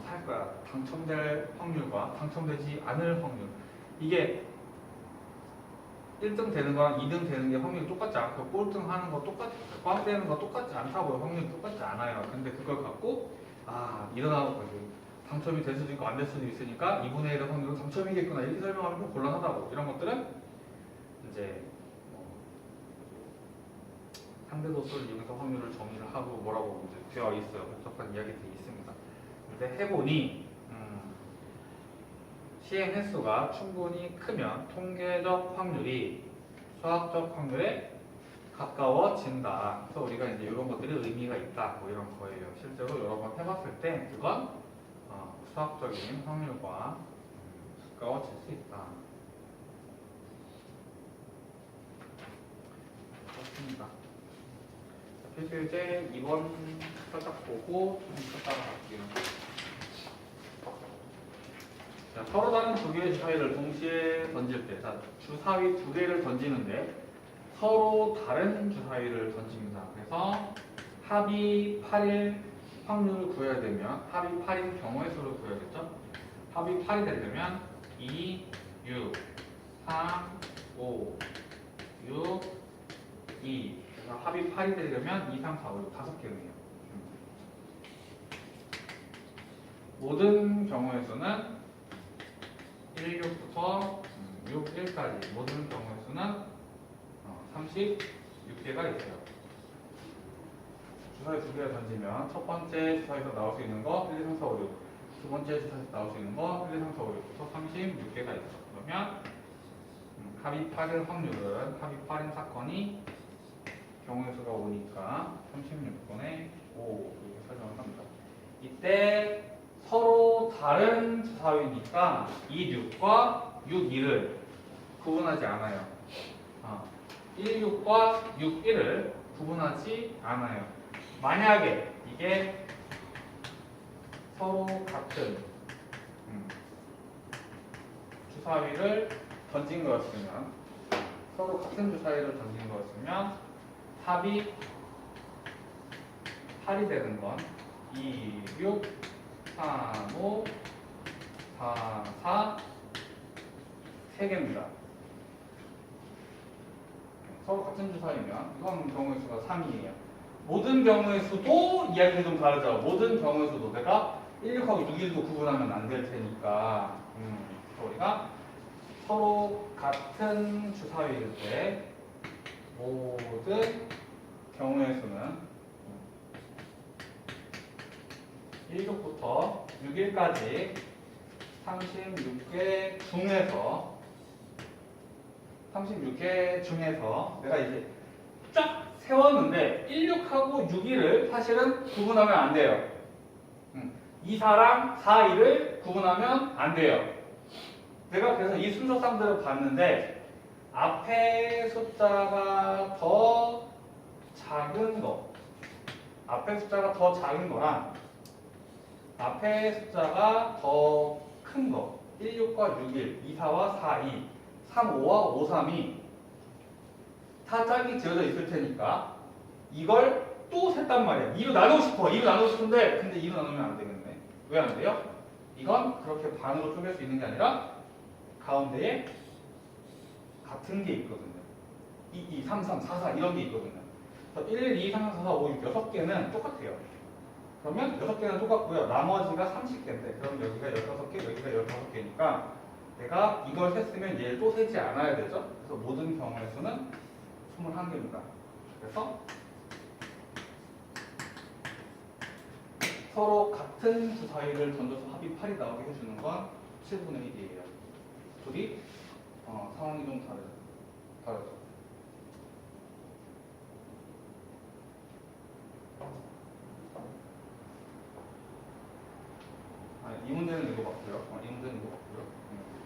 살 거야. 당첨될 확률과 당첨되지 않을 확률. 이게 1등 되는 거랑 2등 되는 게 확률이 똑같지 않고 꼴등 하는 거 똑같이 꽝 되는 거 똑같지 않다고요. 확률이 똑같지 않아요. 근데 그걸 갖고 일어나고 당첨이 될 수도 있고 안 될 수도 있으니까 2분의 1의 확률은 당첨이겠구나 이렇게 설명하면 좀 곤란하다고. 이런 것들은 이제 상대도수를 이용해서 확률을 정의를 하고 뭐라고 이제 되어 있어요. 복잡한 이야기들이 있습니다. 근데 해보니 시행 횟수가 충분히 크면 통계적 확률이 수학적 확률에 가까워진다. 그래서 우리가 이제 이런 것들이 의미가 있다. 뭐 이런 거예요. 실제로 여러 번 해봤을 때 그건 수학적인 확률과 가까워질 수 있다. 그렇습니다. 필수제 2번 살짝 보고 좀 찾다가 갈게요. 자, 서로 다른 두 개의 주사위를 동시에 던질 때, 주사위 두 개를 던지는데 서로 다른 주사위를 던집니다. 그래서 합이 8일 확률을 구해야 되면 합이 8인 경우의 수를 구해야겠죠? 합이 8이 되려면 2, 6, 3, 5, 6, 2 그래서 합이 8이 되려면 2, 3, 4, 5, 6 5개네요. 모든 경우의 수는 1, 6부터 6, 1까지 모든 경우의 수는 36개가 있어요. 주사위 두 개를 던지면 첫 번째 주사위에서 나올 수 있는 거 1, 2, 3, 4, 5, 6 두 번째 주사위에서 나올 수 있는 거 1, 2, 3, 4, 5, 6부터 36개가 있어. 그러면 합이 8일 확률은 합이 8인 사건이 경우의 수가 5니까 36분의 5 이렇게 설정을 합니다. 이때 서로 다른 주사위니까 2, 6과 6, 2를 구분하지 않아요. 1, 6과 6, 1을 구분하지 않아요. 만약에 이게 서로 같은 주사위를 던진 거였으면 서로 같은 주사위를 던진 거였으면 합이 8이 되는 건 2, 6, 3, 5, 4, 4 3개입니다. 서로 같은 주사위면 이건 경우의 수가 3이에요. 모든 경우의 수도 이야기가 좀 다르죠. 모든 경우의 수도 내가 1, 6하고 6, 1도 구분하면 안 될 테니까 우리가 서로 같은 주사위일 때 모든 경우의 수는 1, 6부터 6, 1까지 36개 중에서 내가 이제 쫙 세웠는데 1, 6하고 6, 2를 사실은 구분하면 안 돼요. 2, 4랑 4, 2를 구분하면 안 돼요. 내가 그래서 이 순서상들을 봤는데 앞에 숫자가 더 작은 거 앞에 숫자가 더 작은 거랑 앞에 숫자가 더 큰 거 16과 61, 24와 42, 35와 53이 다 짝이 지어져 있을 테니까 이걸 또 셌단 말이야. 2로 나누고 싶어. 2로 나누고 싶은데 근데 2로 나누면 안 되겠네. 왜 안 돼요? 이건 그렇게 반으로 쪼갤 수 있는 게 아니라 가운데에 같은 게 있거든요. 2, 3, 3, 4, 4 이런 게 있거든요. 그래서 1, 2, 3, 4, 4, 5, 6, 6개는 똑같아요. 그러면 6개는 똑같고요. 나머지가 30개인데 그럼 여기가 15개, 여기가 15개니까 내가 이걸 셌으면 얘를 또 세지 않아야 되죠. 그래서 모든 경우의 수는 21개입니다. 그래서 서로 같은 주사위를 던져서 합이 8이 나오게 해주는 건 7분의 1이에요. 둘이 상황이 좀 다르죠. 이 문제는 읽어봤고요.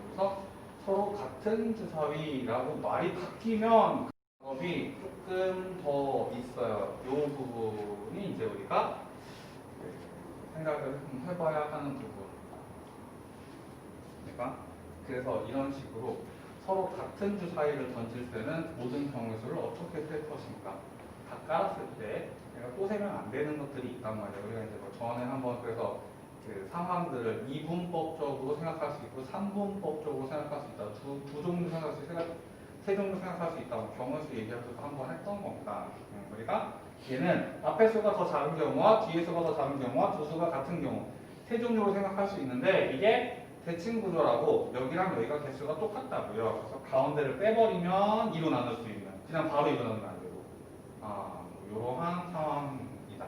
그래서 서로 같은 주사위라고 말이 바뀌면 방법이 조금 더 있어요. 이 부분이 이제 우리가 생각을 좀 해봐야 하는 부분. 그래서 이런 식으로 서로 같은 주사위를 던질 때는 모든 경우의 수를 어떻게 셀 것인가. 다 깔았을 때 내가 또 세면 안 되는 것들이 있단 말이에요. 우리가 이제 뭐 전에 한번 그래서 그 상황들을 이분법적으로 생각할 수 있고 삼분법적으로 생각할 수 있다. 두 종류 생각할 수 있다. 세 종류 생각할 수 있다고 경우수 얘기할 때도 한번 했던 겁니다. 우리가 얘는 앞에 수가 더 작은 경우와 뒤에 수가 더 작은 경우와 두 수가 같은 경우 세 종류로 생각할 수 있는데 이게 대칭 구조라고 여기랑 여기가 개수가 똑같다고요. 그래서 가운데를 빼버리면 2로 나눌 수 있는 그냥 바로 2로 나누면 안 되고 이러한 상황이다.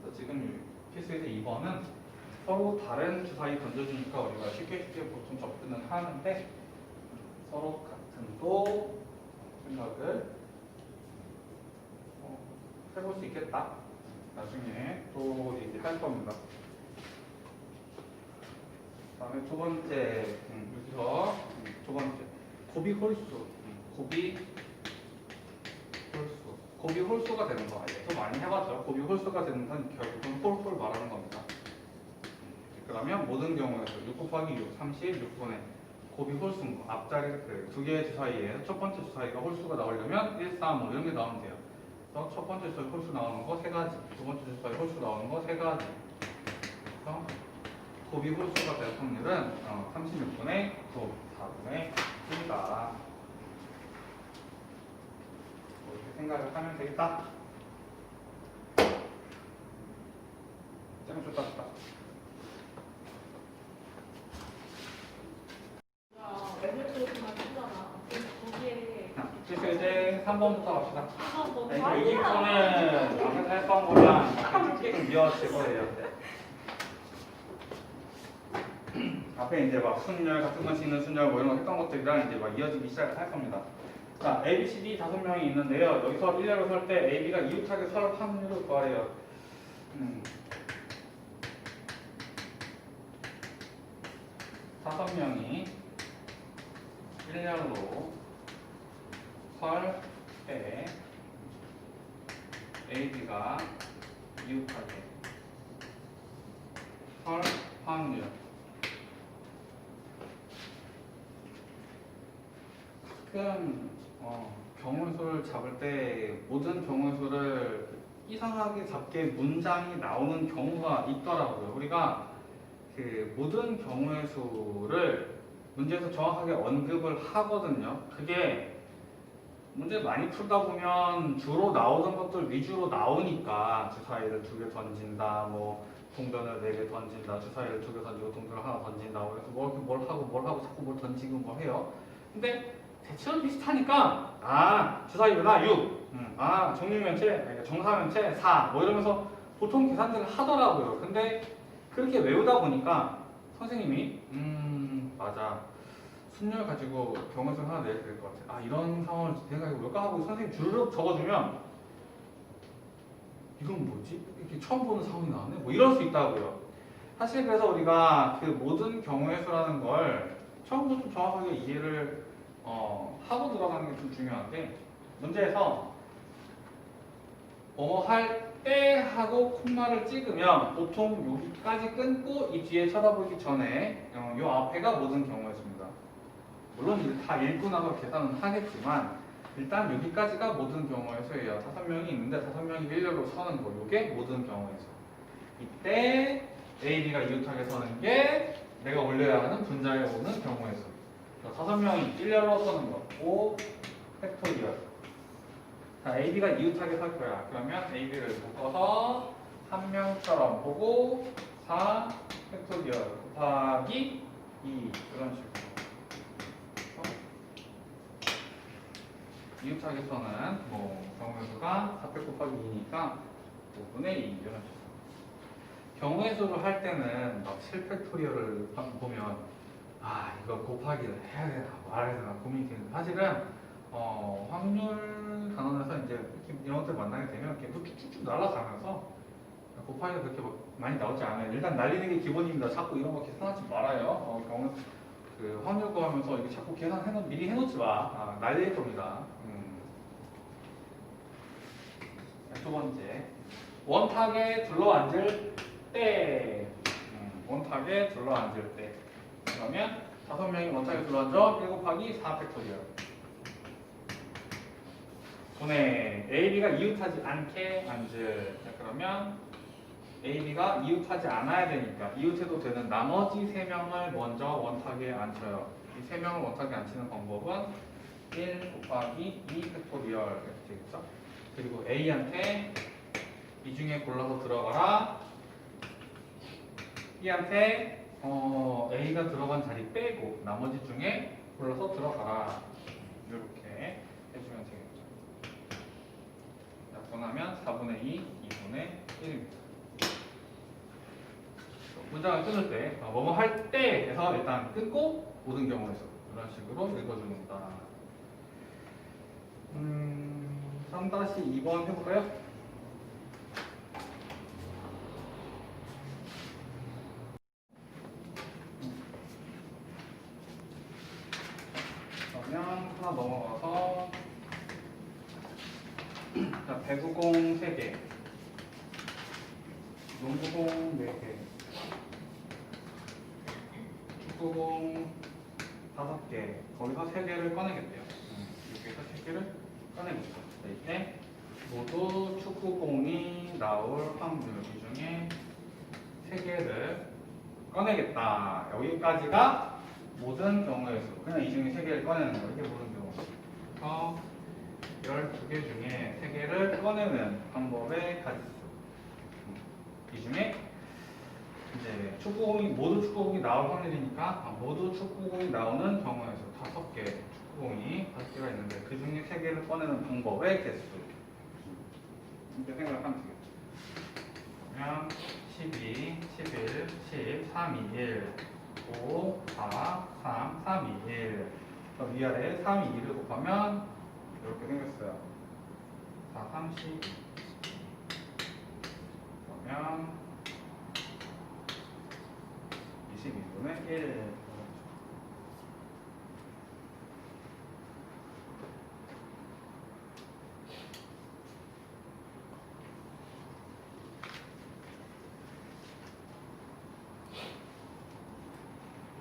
그래서 지금 필수에서 2번은 서로 다른 주사위 던져주니까 우리가 쉽게 보통 접근을 하는데 서로 같은 또 생각을 해볼 수 있겠다. 나중에 또 얘기할 겁니다. 다음에 두 번째 여기서 두 번째 곱이 홀수 곱이 홀수가 되는 거 또 많이 해봤죠. 곱이 홀수가 되는 건 결국은 홀 말하는 겁니다. 그러면 모든 경우에서 6 곱하기 6, 36분의 곱이 홀수인 거 앞자리 두 개의 주사위에 첫 번째 주사위가 홀수가 나오려면 1, 3, 5 이런 게 나오면 돼요. 그래서 첫 번째 주사위 홀수 나오는 거 3가지, 두 번째 주사위 홀수 나오는 거 3가지. 그래서 곱이 홀수가 될 확률은 36분의 9, 4분의 1이다. 이렇게 생각을 하면 되겠다. 짱 좋다. 그래서 이제 3번부터 갑시다. 여기 거는 앞에서 했던 거랑 조금 이어질 거예요. 앞에 이제 막 순열, 같은 건 씻는 순열 뭐 이런 거 했던 것들이랑 이제 막 이어지기 시작할 겁니다. 자, A, B, C, D 5명이 있는데요. 여기서 1례로 설 때 A, B가 이웃하게 설 확률을 구하래요. 5명이 1렬로 설 때 A, B가 이웃하게 설 확률. 가끔 경우의 수를 잡을 때 모든 경우의 수를 이상하게 잡게 문장이 나오는 경우가 있더라고요. 우리가 그 모든 경우의 수를 문제에서 정확하게 언급을 하거든요. 그게 문제 많이 풀다 보면 주로 나오는 것들 위주로 나오니까 주사위를 2개 던진다, 뭐 동전을 4개 던진다, 주사위를 2개 던지고 동전을 하나 던진다. 그래서 뭘 하고 자꾸 뭘 던지고 뭐 해요. 근데 대체는 비슷하니까 주사위구나 6, 정육면체, 정사면체 4, 뭐 이러면서 보통 계산들을 하더라고요. 근데 그렇게 외우다 보니까 선생님이 맞아, 순열 가지고 경우수 하나 내야 될 것 같아. 이런 상황을 생각해 볼까 하고 선생님 주르륵 적어주면 이건 뭐지? 이렇게 처음 보는 상황이 나왔네? 뭐 이럴 수 있다고요. 사실 그래서 우리가 그 모든 경우의 수라는 걸 처음부터 좀 정확하게 이해를 하고 들어가는 게 좀 중요한데 문제에서 뭐뭐 할 때 하고 콤마를 찍으면 보통 여기까지 끊고 이 뒤에 쳐다보기 전에 요 앞에가 모든 경우의 수입니다. 물론 이제 다 읽고 나서 계산은 하겠지만 일단 여기까지가 모든 경우의 수예요. 5명이 있는데 5명이 일렬로 서는 거 요게 모든 경우의 수. 이때 A, B가 이웃하게 서는 게 내가 올려야 하는 분자에 오는 경우의 수. 5명이 일렬로 서는 거 5 팩토리얼. 자, A, B가 이웃하게 설 거야. 그러면 A, B를 묶어서 한 명처럼 보고 4 팩토리얼 곱하기 2 이런 식으로. 이웃하게서는 뭐 경우의 수가 4팩 곱하기 2니까 5분의 2 이런 식으로. 경우의 수를 할 때는 막 7팩토리얼을 보면 아 이거 곱하기를 해야 되나 말아야 되나 고민이 되는데 사실은 확률 단원에서 이제 이렇게 이런 것들 만나게 되면 계속 쭉쭉쭉 날아가면서 곱하기가 그렇게 막 많이 나오지 않아요. 일단 날리는 게 기본입니다. 자꾸 이런 거 계산하지 말아요. 경우 그 확률 구하면서 이거 자꾸 미리 해놓지 마. 날릴 겁니다. 두 번째 원탁에 둘러앉을 때. 원탁에 둘러앉을 때. 그러면 5명이 원탁에 둘러앉아 1 곱하기 4 팩토리얼. 분의 A, B가 이웃하지 않게 앉을. 자, 그러면 A, B가 이웃하지 않아야 되니까 이웃해도 되는 나머지 3명을 먼저 원탁에 앉혀요. 이 3명을 원탁에 앉히는 방법은 1 곱하기 2 팩토리얼 이렇게 되겠죠. 그리고 A한테 이 중에 골라서 들어가라. B한테 A가 들어간 자리 빼고 나머지 중에 골라서 들어가라. 이렇게 해주면 되겠죠. 약분하면 4분의 2, 2분의 1입니다. 문장을 끊을 때 뭐뭐 할 때 해서 일단 끊고 모든 경우에서 이런 식으로 읽어줍니다. 3-2번 해볼까요? 그러면 하나 넘어가서 자, 배구공 3개, 농구공 4개, 축구공 5개, 거기서 3개를 꺼내겠대요. 여기서 3개를 꺼내겠죠. 이때 모두 축구공이 나올 확률 이 중에 3개를 꺼내겠다. 여기까지가 모든 경우의 수. 그냥 이 중에 3개를 꺼내는 거. 이게 모든 경우. 그래서 12개 중에 3개를 꺼내는 방법의 가지수. 이 중에 이제 모두 축구공이 나올 확률이니까 모두 축구공이 나오는 경우의 수 5개, 축구공이 5개가 있는데 그 중에 3개를 꺼내는 방법의 개수. 이렇게 생각하면 되겠죠. 그러면 12, 11, 10, 3, 2, 1, 5, 4, 3, 3, 2, 1. 위아래 3, 2, 1을 곱하면 이렇게 생겼어요. 4, 30. 그러면 22분의 1.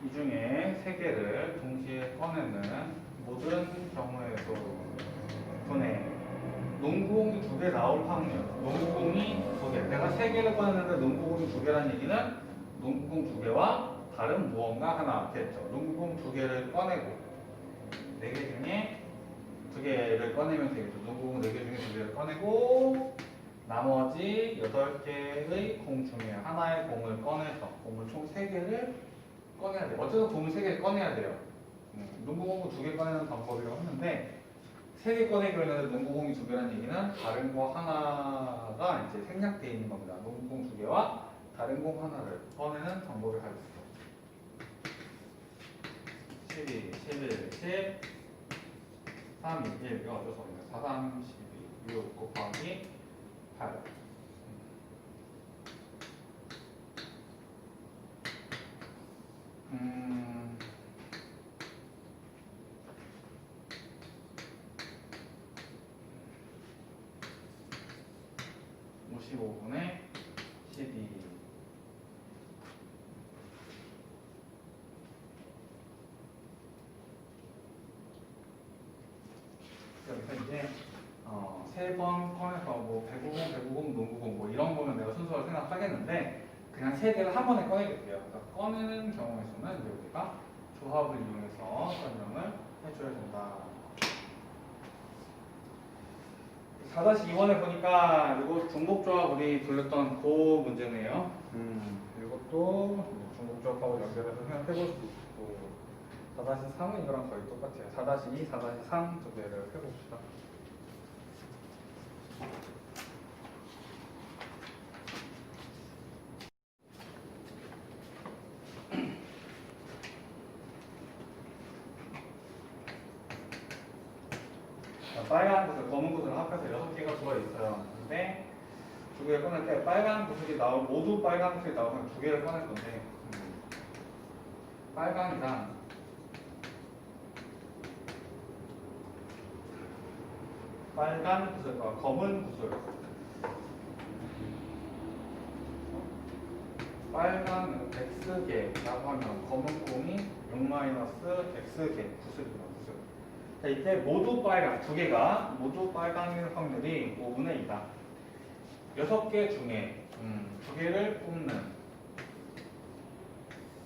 이 중에 3개를 동시에 꺼내는 모든 경우에도 분의 농구공이 2개 나올 확률. 농구공이 2개. 내가 3개를 꺼냈는데 농구공이 2개라는 얘기는 농구공 2개와 다른 무언가 하나 됐죠. 농구공 2개를 꺼내고 4개 중에 2개를 꺼내면 되겠죠. 농구공 4개 중에 2개를 꺼내고 나머지 8개의 공 중에 하나의 공을 꺼내서 공을 총 3개를 꺼내야 돼요. 어쨌든 공을 3개를 꺼내야 돼요. 농구공을 2개 꺼내는 방법이라고 했는데 3개 꺼내기로 했는데 농구공이 2개라는 얘기는 다른 공 하나가 이제 생략되어 있는 겁니다. 농구공 2개와 다른 공 하나를 꺼내는 방법을 가졌어요. 12, 11, 10, 3, 2, 1. 이거 어쩔 수 없네요. 4, 3, 12, 6 곱하기 8. 55분의 12. 여기서 이제 세 번 꺼내서 뭐 150, 150, 농구공 뭐 이런 거면 내가 순서를 생각하겠는데 그냥 세 개를 한 번에 꺼내겠대요. 그러니까 꺼내는 경우의 수는 이제 우리가 조합을 이용해서 설명을 해줘야 된다. 4-2번에 보니까 이거 중복조합 우리 돌렸던 그 문제네요. 이것도 중복조합하고 연결해서 생각해볼 수 있고 4-3은 이거랑 거의 똑같아요. 4-2, 4-3 두 개를 해봅시다. 빨간 구슬, 검은 구슬 합해서 6개가 들어있어요. 근데 두 개를 꺼낼 때 빨간 구슬이 모두 빨간 구슬이 나오면 두 개를 꺼낼 건데 빨강이랑 빨간 구슬과 검은 구슬 빨간 X개라고 하면 검은 공이 6-X개 구슬입니다. 구슬. 자, 이때 모두 빨강, 두 개가 모두 빨강일 확률이 5분의 2다. 6개 중에 두 개를 뽑는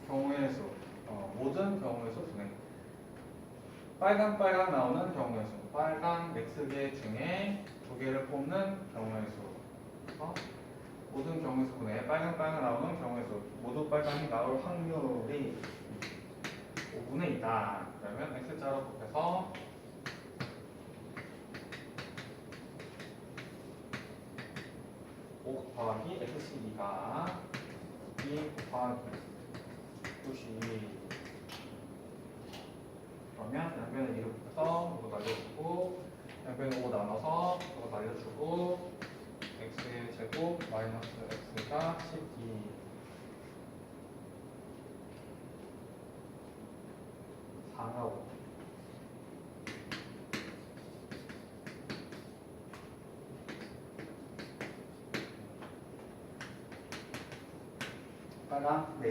경우의 수, 모든 경우의 수 분의 빨강 나오는 경우의 수, 빨강 X개 중에 두 개를 뽑는 경우의 수, 모든 경우의 수 분의 빨강 나오는 경우의 수, 모두 빨강이 나올 확률이 5분의 2다. 그러면 X자로 곱해서 5 곱하기 X12가 2 곱하기 92. 그러면 양변을 2로 곱해서 이거 날려주고 양변을 5 나눠서 이거 날려주고 X의 제곱 마이너스 X가 12. 4가 5. 빨강 4개.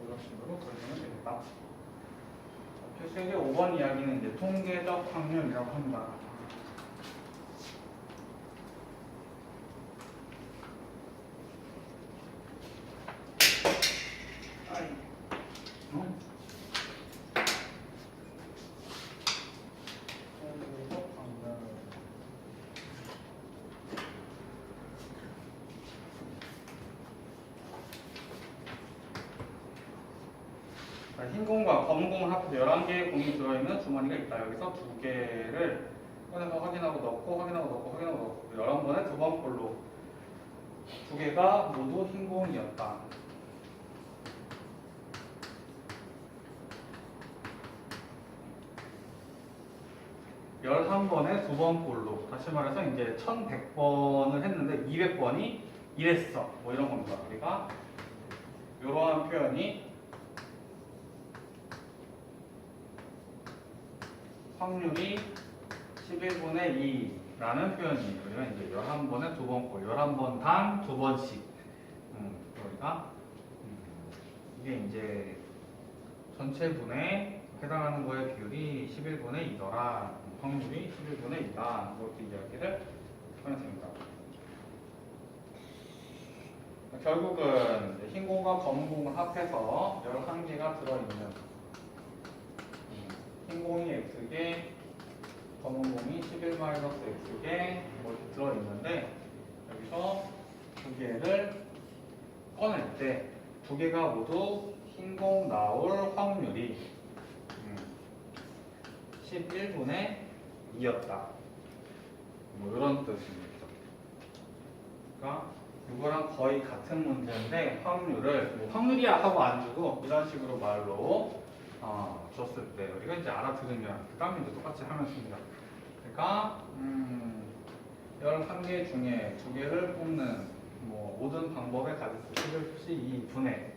이런 식으로 그려주면 됩니다. 표시의 5번 이야기는 이제 통계적 확률이라고 합니다. 흰 공과 검은 공을 합해서 11개의 공이 들어있는 주머니가 있다. 여기서 두 개를 꺼내서 확인하고 넣고 확인하고 넣고 확인하고 넣고 11번에 두 번 꼴로 두 개가 모두 흰 공이었다. 열한 번에 두 번 꼴로 다시 말해서 이제 1100번을 했는데 200번이 이랬어. 뭐 이런 겁니다. 우리가 이러한 표현이 확률이 11분의 2라는 표현이에요. 그러면 이제 11번에 두 번 꼴, 11번당 두 번씩. 그러니까 이게 이제 전체 분에 해당하는 거의 비율이 11분의 2더라. 확률이 11분의 2다. 이렇게 이야기를 하면 됩니다. 결국은 흰 공과 검은 공을 합해서 11개가 들어있는 흰 공이 X개, 검은 공이 11-X개 뭐 이렇게 들어있는데 여기서 두 개를 꺼낼 때 두 개가 모두 흰 공 나올 확률이 11분의 2였다. 뭐 이런 뜻입니다. 그러니까 이거랑 거의 같은 문제인데 확률을 뭐 확률이야 하고 안 주고 이런 식으로 말로 줬을 때 우리가 이제 알아들으면 그 다음에 이제 똑같이 하면 됩니다. 그러니까 11개 중에 두 개를 뽑는 뭐 모든 방법에 가질 수 있이 2분의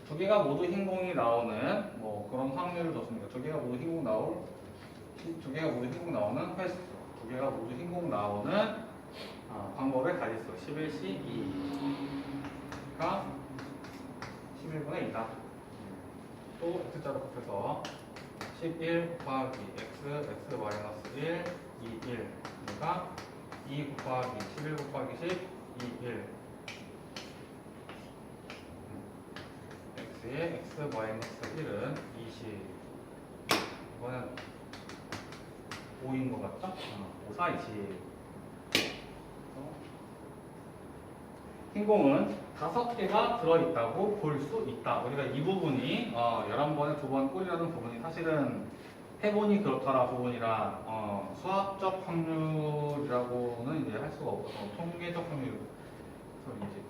두 개가 모두 흰 공이 나오는 뭐 그런 확률을 줬습니다. 두 개가 모두 흰 공 나올 두 개가 모두 흰공 나오는 횟수, 두 개가 모두 흰공 나오는 방법의 가지수 11시 2가 11분의 2다. 또 x자로 곱해서 11 곱하기 x 마이너스 1, 2, 1가 2 곱하기 11 곱하기 10, 2, 1 x의 x 마이너스 1은 20 이거는 5인 것 같죠? 5, 4, 20 흰공은 5개가 들어있다고 볼 수 있다. 우리가 이 부분이 11번에 2번 꼴이라는 부분이 사실은 해본이 그렇더라 부분이라 수학적 확률이라고는 이제 할 수가 없어서 통계적 확률 그래서 이제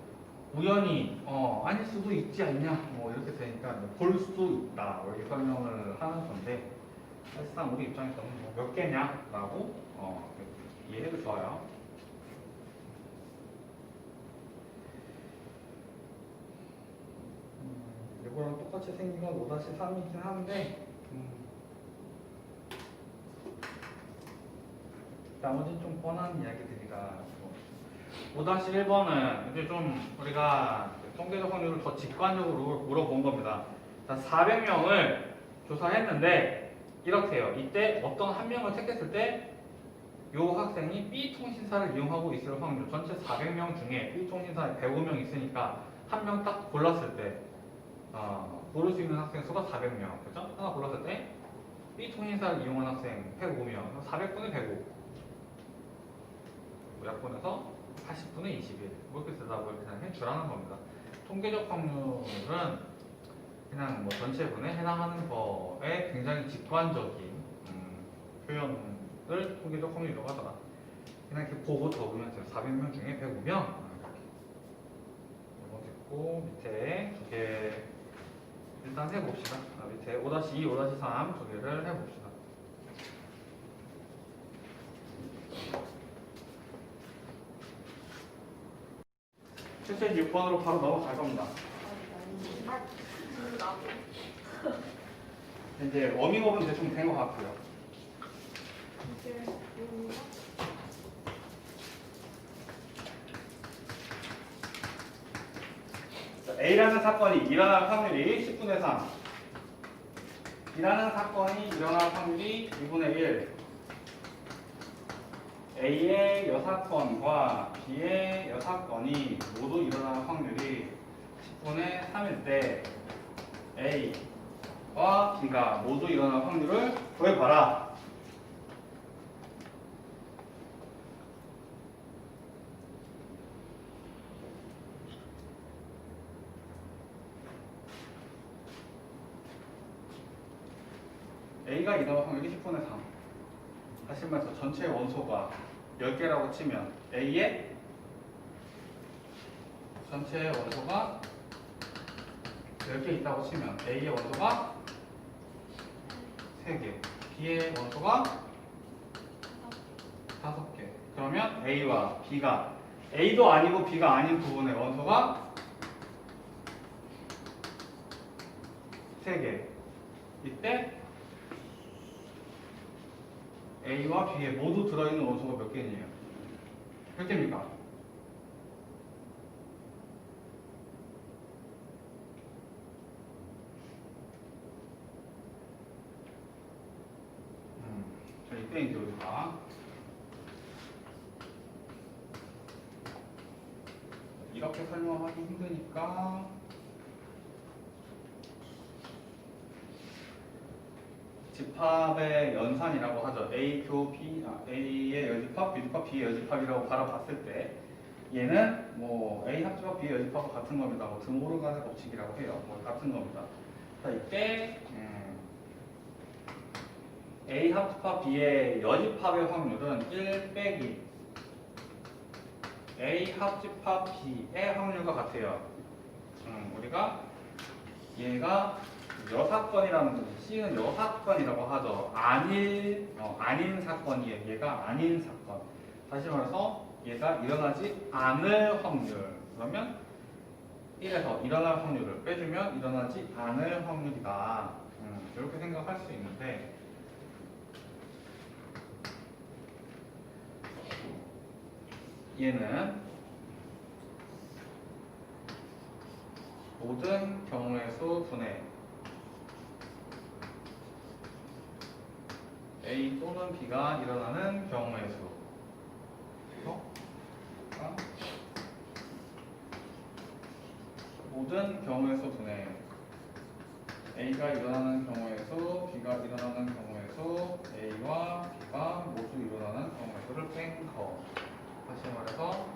우연히 아닐 수도 있지 않냐 뭐 이렇게 되니까 볼 수 있다 이렇게 설명을 하는 건데 사실상 우리 입장에서는 몇 개냐라고 이해해도 좋아요. 이거랑 똑같이 생긴 건 5-3이긴 한데 나머지는 좀 뻔한 이야기들이라 5-1번은 이제 좀 우리가 통계적 확률을 더 직관적으로 물어본 겁니다. 400명을 조사했는데 이렇게 해요. 이때 어떤 한 명을 택했을 때 이 학생이 B통신사를 이용하고 있을 확률 전체 400명 중에 B통신사에 105명 있으니까 한 명 딱 골랐을 때 고를 수 있는 학생 수가 400명 그죠? 하나 골랐을 때 B통신사를 이용한 학생 105명 400분의 105 약분해서 80분의 21 이렇게 대답을 그냥 해주라는 겁니다. 통계적 확률은 그냥 뭐 전체분에 해당하는 거에 굉장히 직관적인 표현을 통계적 확률이라고 하더라. 그냥 이렇게 보고 적으면 돼요. 400명 중에 105명 이거 됐고 밑에 두 개 일단 해봅시다. 밑에 5-2, 5-3 두 개를 해봅시다. 실제 6번으로 바로 넘어갈 겁니다. 이제 워밍업은 대충 된 것 같고요. A라는 사건이 일어날 확률이 10분의 3 B라는 사건이 일어날 확률이 2분의 1 A의 여사건과 B의 여사건이 모두 일어날 확률이 10분의 3일 때 A와 B가 모두 일어날 확률을 구해봐라. A가 일어날 확률이 10분의 3 다시 말해서 전체 원소가 10개라고 치면 A의 전체 원소가 10개 있다고 치면 A의 원소가 3개 B의 원소가 5개 그러면 A와 B가 A도 아니고 B가 아닌 부분의 원소가 3개 이때 A와 B에 모두 들어있는 원소가 몇 개냐? 몇 개입니까? 자, 이때 이제 우리가 이렇게 설명하기 힘드니까 집합의 연산이라고 하죠. A 교 B, A의 여집합, B 집합, B의 여집합이라고 바라봤을 때 얘는 뭐 A 합집합, B의 여집합과 같은 겁니다. 뭐 드모르간의 법칙이라고 해요. 뭐 같은 겁니다. 자, 이때 A 합집합, B의 여집합의 확률은 1 빼기 A 합집합, B의 확률과 같아요. 우리가 얘가 여사건이라는 거지. C는 여사건이라고 하죠. 아닌 사건이에요. 얘가 아닌 사건. 다시 말해서 얘가 일어나지 않을 확률. 그러면 1에서 일어날 확률을 빼주면 일어나지 않을 확률이다. 이렇게 생각할 수 있는데 얘는 모든 경우의 수 분의 A 또는 B가 일어나는 경우의 수. 모든 경우의 수 분의 A가 일어나는 경우의 수, B가 일어나는 경우의 수, A와 B가 모두 일어나는 경우의 수를 뺀 거. 다시 말해서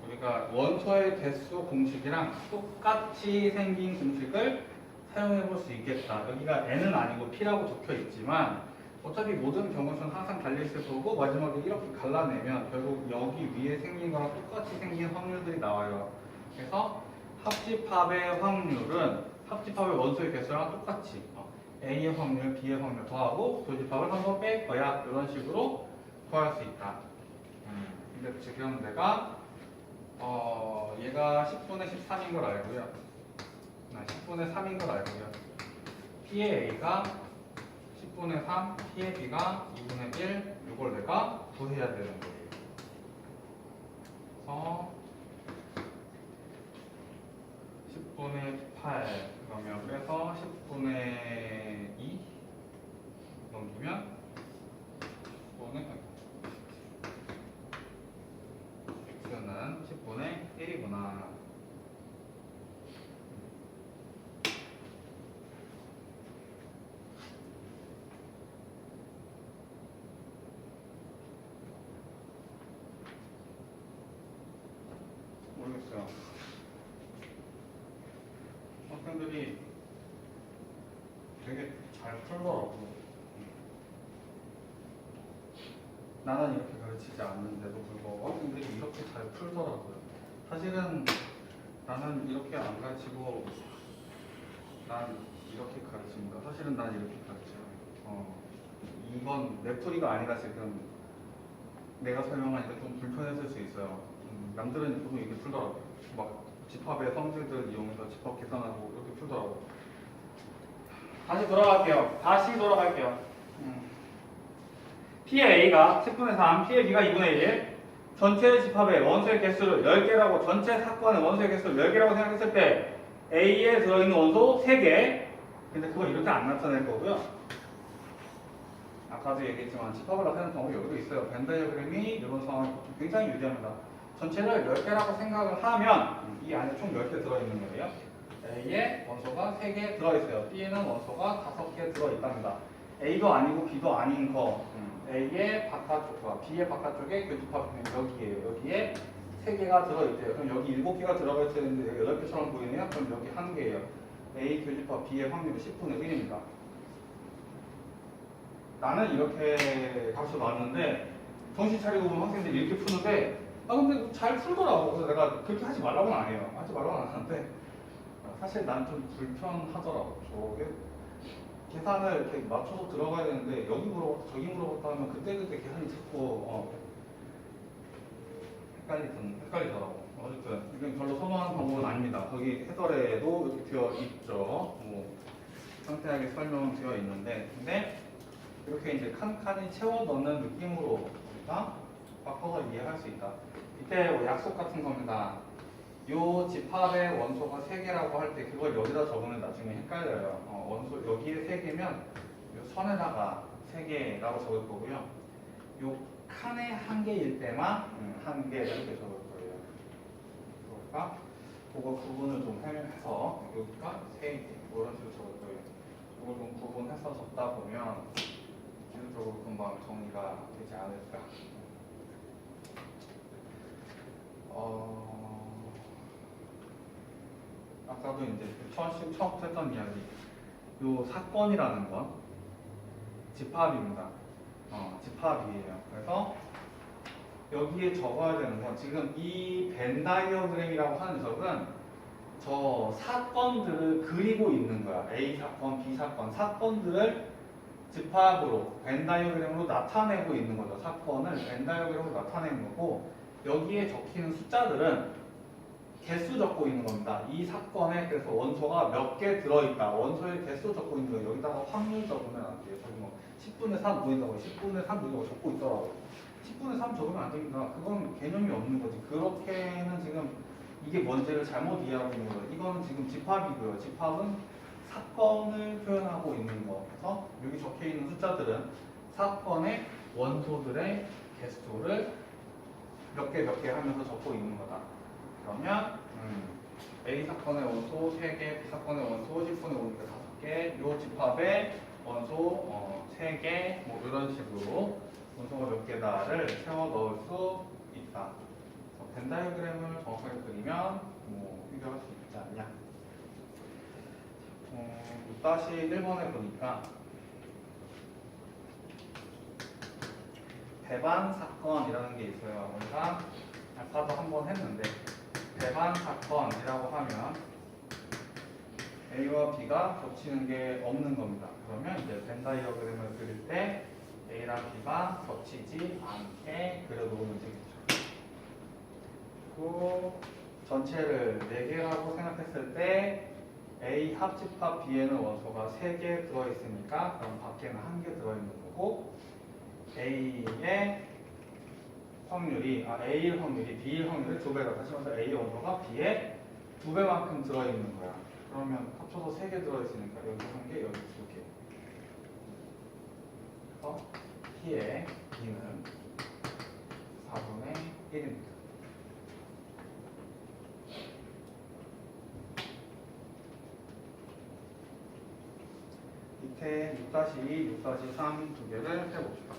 우리가 원소의 개수 공식이랑 똑같이 생긴 공식을 사용해 볼 수 있겠다. 여기가 n은 아니고 p라고 적혀 있지만 어차피 모든 경우는 항상 달려있을 거고 마지막에 이렇게 갈라내면 결국 여기 위에 생긴 거랑 똑같이 생긴 확률들이 나와요. 그래서 합집합의 확률은 합집합의 원소의 개수랑 똑같이 A의 확률, B의 확률 더하고 교집합을 한번 뺄 거야. 이런 식으로 구할 수 있다. 근데 지금 내가 얘가 10분의 13인 걸 알고요. 10분의 3인 걸 알고요. P의 A가 10분의 3, P의 B가 2분의 1, 이걸 내가 구해야 되는 거예요. 그래서 10분의 8 그러면 그래서 10분의 2 넘기면 10분의 X는 10분의 1이구나. 모르겠어요. 학생들이 되게 잘 풀더라고. 나는 이렇게 가르치지 않는데도 불구하고 학생들이 이렇게 잘 풀더라고요. 사실은 나는 이렇게 안 가르치고 난 이렇게 가르칩니다. 사실은 난 이렇게 가르쳐요. 이건 내 풀이가 아니라 지금 내가 설명하니까 좀 불편했을 수 있어요. 남들은 보통 이렇게 풀더라고요. 막 집합의 성질들 이용해서 집합 계산하고 이렇게 풀더라고요. 다시 돌아갈게요. P의 A가 10분의 3, P의 B가 2분의 1. 전체 집합의 원소의 개수를 10개라고, 전체 사건의 원소의 개수를 10개라고 생각했을 때 A에 들어있는 원소 3개. 근데 그거 이렇게 안 나타낼 거고요. 아까도 얘기했지만 집합을 나타내는 방법이 여기도 있어요. 벤 다이어그램이 이런 상황이 굉장히 유리합니다. 전체를 10개라고 생각을 하면 이 안에 총 10개 들어있는 거예요. A에 원소가 3개 들어있어요. B에는 원소가 5개 들어있답니다. A도 아니고 B도 아닌 거. A의 바깥쪽과 B의 바깥쪽에 교집합은 여기에요. 여기에 3개가 들어있대요. 그럼 여기 7개가 들어가 있어야 되는데 여기 8개처럼 보이네요. 그럼 여기 1개예요. A 교집합 B의 확률은 10분의 1입니다. 나는 이렇게 가르쳐 놨는데 정신 차리고 보면 학생들이 이렇게 푸는데 근데 잘 풀더라고. 그래서 내가 그렇게 하지 말라고는 안 해요. 하지 말라고는 안 하는데 사실 난 좀 불편하더라고. 저게 계산을 이렇게 맞춰서 들어가야 되는데 여기 물어봤다 저기 물어봤다 하면 그때그때 계산이 자꾸 헷갈리더라고. 어쨌든 이건 별로 선호하는 방법은 아닙니다. 거기 해설에도 이렇게 되어 있죠. 상세하게 설명되어 있는데 근데 이렇게 이제 칸칸이 채워 넣는 느낌으로 우리가 바꿔서 이해할 수 있다. 이때 약속 같은 겁니다. 요 집합의 원소가 3개라고 할 때 그걸 여기다 적으면 나중에 헷갈려요. 원소 여기에 3개면 요 선에다가 3개라고 적을 거고요. 요 칸에 1개일 때만 1개 이렇게 적을 거예요. 그러니까 그거 구분을 좀 해서 여기가 3개 이런 식으로 적을 거예요. 이걸 좀 구분해서 적다 보면 기술적으로 금방 정리가 되지 않을까. 아까도 이제 처음부터 했던 이야기. 요 사건이라는 건 집합입니다. 집합이에요. 그래서 여기에 적어야 되는 건 지금 이 벤 다이어그램이라고 하는 녀석은 저 사건들을 그리고 있는 거야. A 사건, B 사건, 사건들을 집합으로 벤 다이어그램으로 나타내고 있는 거죠. 사건을 벤 다이어그램으로 나타내는 거고 여기에 적히는 숫자들은 개수 적고 있는 겁니다. 이 사건에 그래서 원소가 몇 개 들어있다. 원소의 개수 적고 있는 거 여기다가 확률 적으면 안 돼요. 저기 뭐 10분의 3 보인다고 10분의 3 보인다고 적고 있더라고요. 10분의 3 적으면 안 됩니다. 그건 개념이 없는 거지. 그렇게는 지금 이게 뭔지를 잘못 이해하고 있는 거예요. 이거는 지금 집합이고요. 집합은 사건을 표현하고 있는 거. 그래서 여기 적혀 있는 숫자들은 사건의 원소들의 개수를 몇 개 하면서 적고 있는 거다. 그러면 A 사건의 원소 3개, B 사건의 원소 10분의 5니까 5개, 요 집합의 원소 3개, 뭐 이런 식으로 원소가 몇 개다를 세워 넣을 수 있다. 벤 다이어그램을 정확하게 그리면 뭐 해결할 수 있지 않냐. 6-1번에 보니까 배반 사건이라는 게 있어요. 우리가 아까도 한번 했는데 배반 사건이라고 하면 A와 B가 겹치는 게 없는 겁니다. 그러면 이제 벤 다이어그램을 그릴 때 A랑 B가 겹치지 않게 그려놓으면 되겠죠. 그리고 전체를 4개라고 생각했을 때 A 합집합 B에는 원소가 3개 들어있으니까 그럼 밖에는 1개 들어있는 거고 A의 확률이 A의 확률이 B의 확률의 2배다. 다시 말해서 A의 원소가 B의 2배만큼 들어있는 거야. 그러면 합쳐서 3개 들어있으니까 여기 1개, 여기 2개. 그래서 P의 B는 4분의 1입니다. 밑에 6-2, 6-3 두 개를 해봅시다.